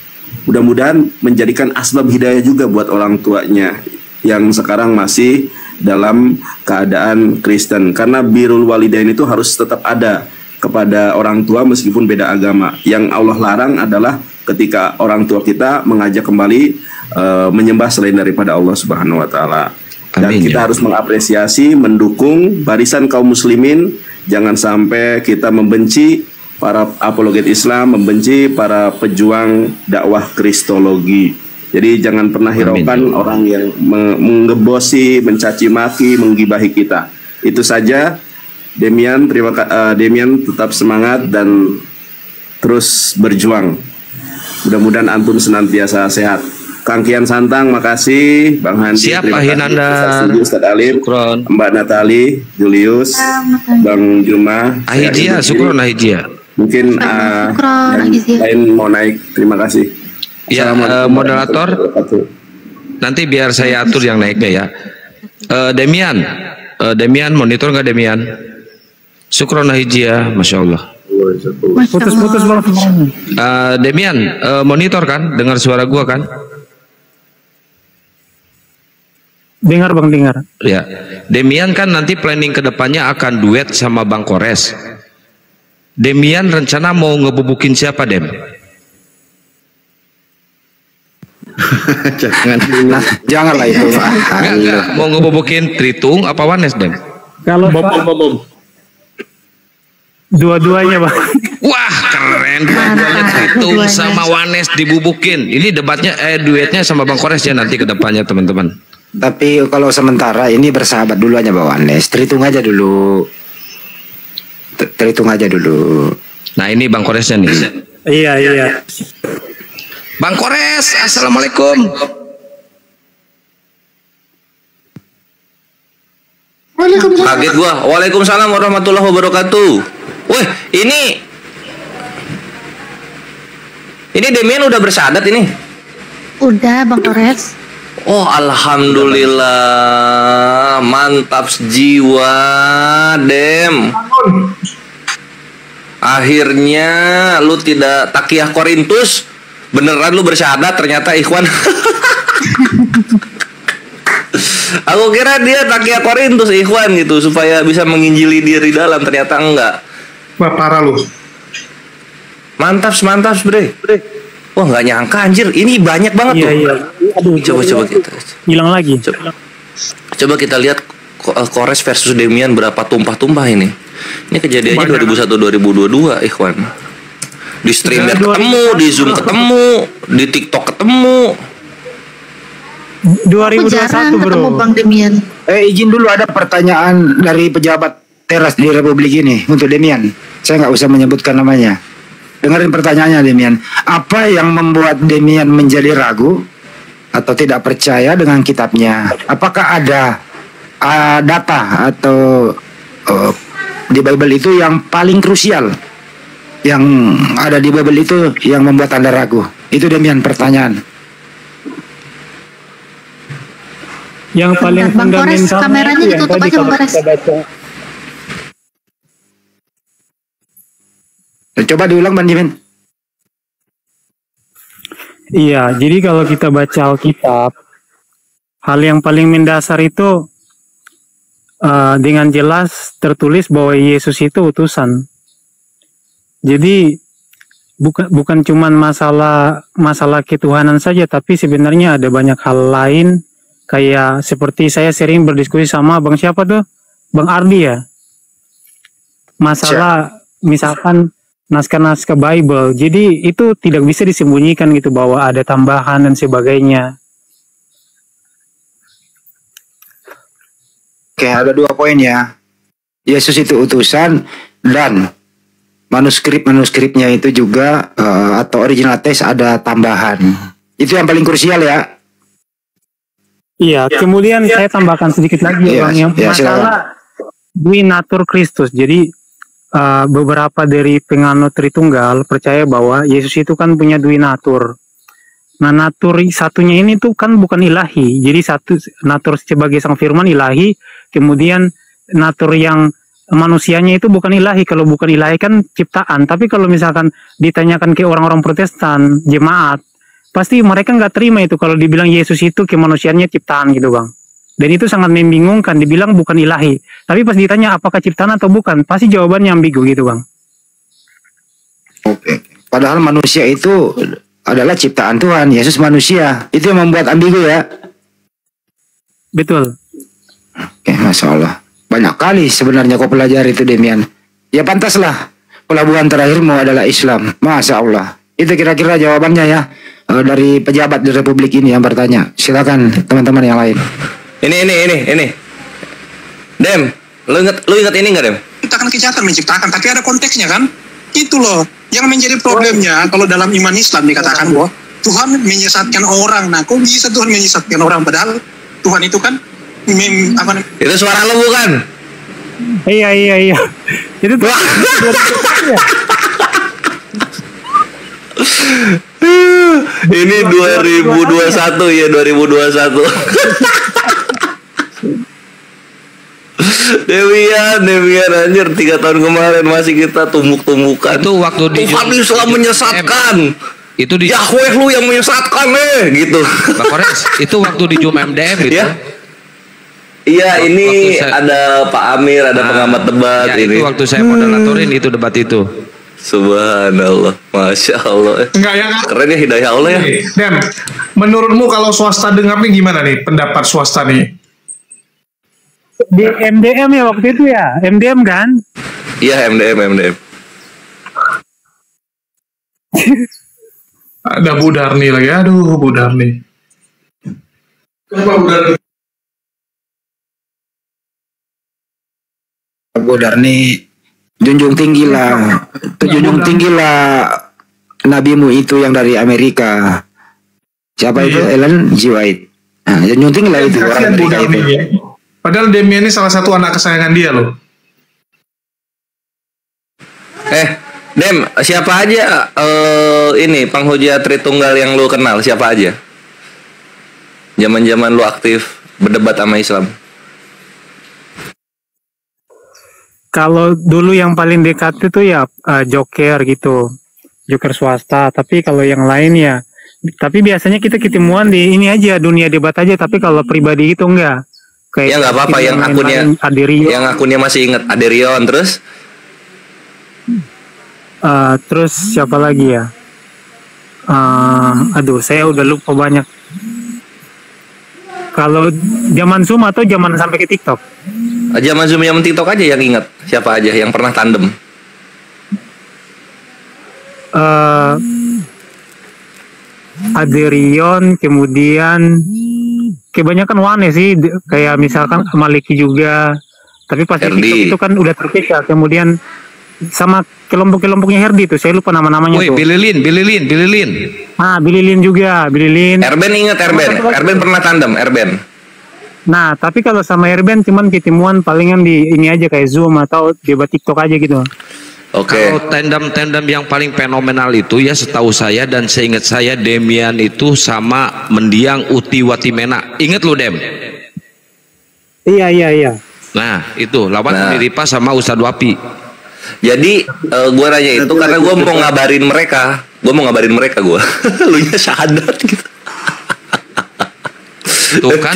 Mudah-mudahan menjadikan asbab hidayah juga buat orang tuanya yang sekarang masih dalam keadaan Kristen, karena birrul walidain itu harus tetap ada kepada orang tua meskipun beda agama. Yang Allah larang adalah ketika orang tua kita mengajak kembali menyembah selain daripada Allah Subhanahu wa taala. Dan kita harus mengapresiasi, mendukung barisan kaum muslimin. Jangan sampai kita membenci para apologet Islam, membenci para pejuang dakwah kristologi. Jadi jangan pernah hiraukan orang yang menggebosi, mencaci maki, menggibahi kita. Itu saja. Demian, Demian tetap semangat dan terus berjuang. Mudah-mudahan antum senantiasa sehat. Kang Kian Santang, makasih. Bang Handi, siapa Hinanda, Ustaz Alim, Mbak Natali, Julius, Bang Juma, Ahijia, syukron Ahijia. Mungkin yang lain mau naik. Terima kasih. Ya, moderator, nanti biar saya atur yang naiknya ya. Demian monitor nggak Demian? Syukron Ahijia, masya Allah. Putus-putus Bang. Demian, monitor kan? Dengar suara gua kan? Dengar Bang, dengar. Ya, Demian kan nanti planning kedepannya akan duet sama Bang Kores. Demian rencana mau ngebubukin siapa, Dem? Janganlah itu. Enggak. Mau ngebubukin Tritung apa Wanes, Dem? Kalau dua-duanya Bang. Wah, keren. Dua-duanya Tritung sama Wanes dibubukin. Ini debatnya duetnya sama Bang Kores ya nanti kedepannya, teman-teman. Tapi kalau sementara ini bersahabat dulu aja Bang Wanes. Terhitung aja dulu. Terhitung aja dulu. Nah ini Bang Koresnya nih. Iya. Bang Kores, assalamualaikum. Kaget gua. Waalaikumsalam warahmatullahi wabarakatuh. Wih, ini Demian udah bersyahadat ini? Udah Bang Kores. Oh, alhamdulillah, mantap jiwa, Dem. Akhirnya lu tidak takiyah Korintus, beneran lu bersyahadat ternyata ikhwan. Aku kira dia takiyah Korintus ikhwan gitu supaya bisa menginjili diri dalam, ternyata enggak. Wah, parah lu. Mantap, Bre. Wah, nggak nyangka anjir, ini banyak banget tuh. Iya. Aduh, coba kita hilang lagi. Coba kita lihat Kores versus Demian berapa tumpah-tumpah ini. Ini kejadiannya 2021-2022, ikhwan. Di streamer ketemu, di Zoom ketemu, di TikTok ketemu. 2021 bro. Bang Demian. Izin dulu, ada pertanyaan dari pejabat teras di Republik ini untuk Demian. Saya nggak usah menyebutkan namanya. Dengerin pertanyaannya Demian. Apa yang membuat Demian menjadi ragu atau tidak percaya dengan kitabnya? Apakah ada data atau di Bible itu yang paling krusial yang ada di Bible itu yang membuat Anda ragu? Itu Demian pertanyaan. Yang paling fundamental kameranya ditutup aja Bang Kores. Coba diulang Bang Jimin. Iya, jadi kalau kita baca Alkitab, hal yang paling mendasar itu dengan jelas tertulis bahwa Yesus itu utusan. Jadi bukan cuman masalah ketuhanan saja, tapi sebenarnya ada banyak hal lain, kayak seperti saya sering berdiskusi sama Bang siapa tuh? Bang Ardi ya. Masalah misalkan naskah-naskah Bible. Jadi itu tidak bisa disembunyikan gitu bahwa ada tambahan dan sebagainya. Oke, ada 2 poin ya. Yesus itu utusan dan manuskrip-manuskripnya itu juga atau original text ada tambahan. Itu yang paling krusial ya. Iya, kemudian saya tambahkan sedikit lagi ya, Bang, yang masalah Duinatur Kristus. Jadi beberapa dari penganut Tritunggal percaya bahwa Yesus itu kan punya duinatur. Nah, natur satunya ini tuh kan bukan ilahi. Jadi satu natur sebagai sang firman ilahi, kemudian natur yang manusianya itu bukan ilahi. Kalau bukan ilahi kan ciptaan. Tapi kalau misalkan ditanyakan ke orang-orang Protestan, jemaat, pasti mereka nggak terima itu kalau dibilang Yesus itu kemanusiaannya ciptaan gitu, Bang. Dan itu sangat membingungkan, dibilang bukan ilahi. Tapi pas ditanya apakah ciptaan atau bukan, pasti jawabannya ambigu gitu, Bang. Oke. Padahal manusia itu adalah ciptaan Tuhan, Yesus manusia. Itu yang membuat ambigu ya. Betul. Oke, Masya Allah. Banyak kali sebenarnya kau pelajari itu, Demian. Ya pantaslah, pelabuhan terakhirmu adalah Islam. Masya Allah. Itu kira-kira jawabannya ya. Dari pejabat di Republik ini yang bertanya. Silakan teman-teman yang lain. Ini. Dem, lu ingat ini nggak, Dem? Menciptakan kejahatan, menciptakan, tapi ada konteksnya kan? Itu loh yang menjadi problemnya. Kalau dalam iman Islam dikatakan bahwa Tuhan menyesatkan orang. Nah, kok bisa Tuhan menyesatkan orang padahal Tuhan itu kan itu suara lu bukan? Iya. Itu tuh. Ini 2021 ya, 2021. Demian anjir 3 tahun kemarin masih kita tumbuk-tumbukan. Itu waktu di Tuhan Islam menyesatkan. Itu di Yahweh lu yang menyesatkan gitu. Bang Kores, itu waktu di Jum MDM gitu. Ya? Iya, ini ada Pak Amir, ada pengamat debat ya, ini. Itu waktu saya moderatorin itu debat itu. Subhanallah, Masya Allah. Enggak ya? Keren ya hidayah Allah ya. Dan menurutmu kalau swasta dengar nih gimana nih pendapat swasta nih? Di MDM ya waktu itu ya, MDM kan? Iya, MDM. Ada Budarni lagi, aduh Budarni. Kenapa Budarni? Budarni, junjung tinggilah nabimu itu yang dari Amerika. Siapa itu? Ellen G. White. Nah, junjung tinggilah itu orang Amerika itu. Padahal Demian ini salah satu anak kesayangan dia loh. Dem, siapa aja ini penghujat Tritunggal yang lu kenal? Siapa aja? Zaman-zaman lu aktif berdebat sama Islam. Kalau dulu yang paling dekat itu ya Joker gitu, Joker swasta. Tapi kalau yang lain ya, tapi biasanya kita ketemuan di ini aja, dunia debat aja. Tapi kalau pribadi itu enggak. Kayak ya nggak apa-apa yang akunnya masih ingat Aderion terus. Terus siapa lagi ya? Aduh, saya udah lupa banyak. Kalau zaman Zoom atau zaman sampai ke TikTok? Zaman Zoom, zaman TikTok aja yang ingat. Siapa aja yang pernah tandem? Aderion, kemudian kebanyakan Wane sih, kayak misalkan Maliki juga. Tapi pas TikTok itu kan udah terpisah. Kemudian sama kelompok-kelompoknya Herdi tuh, saya lupa nama-namanya tuh. Billy Lin. Billy Lin juga, Billy Lin. Erben ingat Erben pernah tandem Erben. Nah, tapi kalau sama Erben cuman ketemuan palingan di ini aja kayak Zoom atau debat TikTok aja gitu. Kalau tandem yang paling fenomenal itu ya setahu saya dan seingat saya Demian itu sama mendiang Uti Watimena. Ingat lu Dem? Iya. Nah itu lawan Miripa sama Ustadz Wapi. Jadi gue nanya itu karena gue mau ngabarin mereka. Gue. Lu nya syahadat gitu. Tuh kan,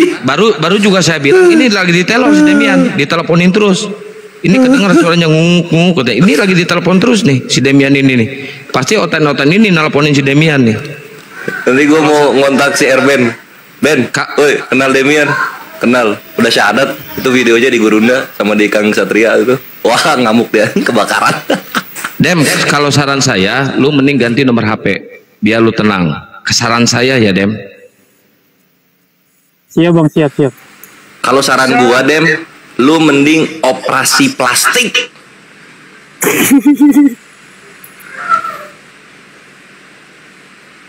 baru juga saya bilang ini lagi ditelepon si Demian, diteleponin terus. Ini kedengar suaranya ngunguk. Ini lagi ditelepon terus nih si Demian ini nih. Pasti otan-otan ini nelponin si Demian nih. Nanti gue mau ngontak si Erben. Ben, woi kenal Demian? Kenal. Udah syahadat. Itu videonya di Gurunda sama di Kang Satria itu. Wah ngamuk dia, kebakaran. Dem, kalau saran saya, lu mending ganti nomor HP biar lu tenang. Kesaran saya ya Dem. Siap bang, siap. Kalau saran gua Dem, lu mending operasi plastik.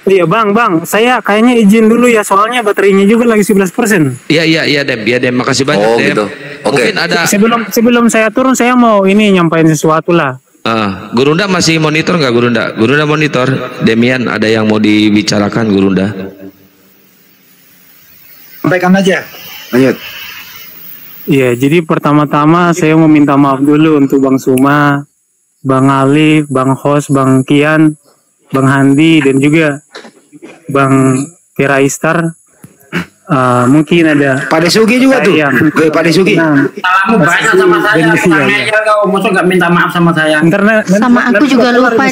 Iya bang, saya kayaknya izin dulu ya, soalnya baterainya juga lagi 11%. Iya Dem, makasih banyak Dem. Gitu. Oke. Mungkin ada. Sebelum saya turun, saya mau ini nyampain sesuatu lah. Gurunda masih monitor nggak Gurunda? Gurunda monitor. Demian ada yang mau dibicarakan Gurunda? Sampaikan aja. Lanjut. Iya, jadi pertama-tama saya mau minta maaf dulu untuk Bang Suma, Bang Alif, Bang Hos, Bang Kian, Bang Handi, dan juga Bang Kiraistar. Mungkin ada Pak Desugi juga tuh. Pak Desugi. Salahmu banyak sama saya. Kau masuk nggak minta maaf sama saya. Sama aku juga lupa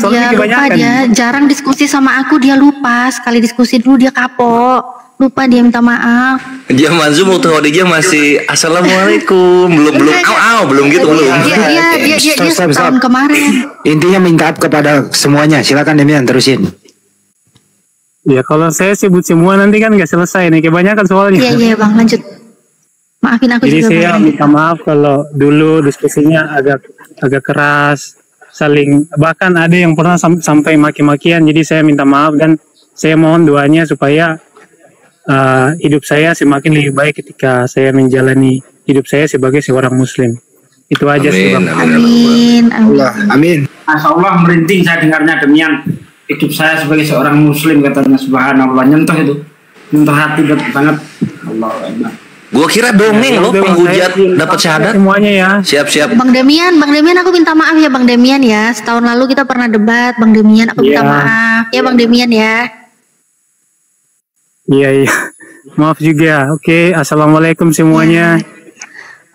dia. Jarang diskusi sama aku, dia lupa. Sekali diskusi dulu dia kapok. Lupa dia minta maaf. Dia Manzum waktu Khadijah masih assalamualaikum, belum gitu. Dia setahun kemarin. Intinya minta maaf kepada semuanya. Silakan Demian terusin. Ya kalau saya sebut semua nanti kan nggak selesai nih, kebanyakan soalnya. Iya bang, lanjut. Maafin aku Jadi juga. Jadi saya minta maaf kalau dulu diskusinya agak keras, saling, bahkan ada yang pernah sampai maki-makian. Jadi saya minta maaf dan saya mohon doanya supaya hidup saya semakin lebih baik ketika saya menjalani hidup saya sebagai seorang Muslim. Itu aja sih bang. Amin. Masya Allah merinding saya dengarnya Demian. Hidup saya sebagai seorang Muslim katanya, subhanallah, nyentuh hati banget. Allah. Gua kira dongeng loh penghujat dapat syahadat. Semuanya ya. Siap. Bang Demian aku minta maaf ya Bang Demian ya. Setahun lalu kita pernah debat, Bang Demian aku minta maaf ya Bang Demian ya. Iya. Maaf juga. Oke, assalamualaikum semuanya.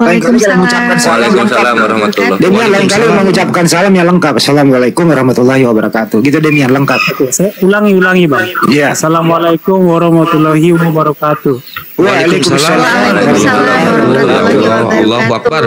Waalaikumsalam warahmatullahi wabarakatuh. Demian lain kali mengucapkan salam yang lengkap. Assalamualaikum warahmatullahi wabarakatuh. Gitu Demian lengkap. Saya ulangi bang. Iya. Assalamualaikum warahmatullahi wabarakatuh. Waalaikumsalam warahmatullahi wabarakatuh. Allahu Akbar.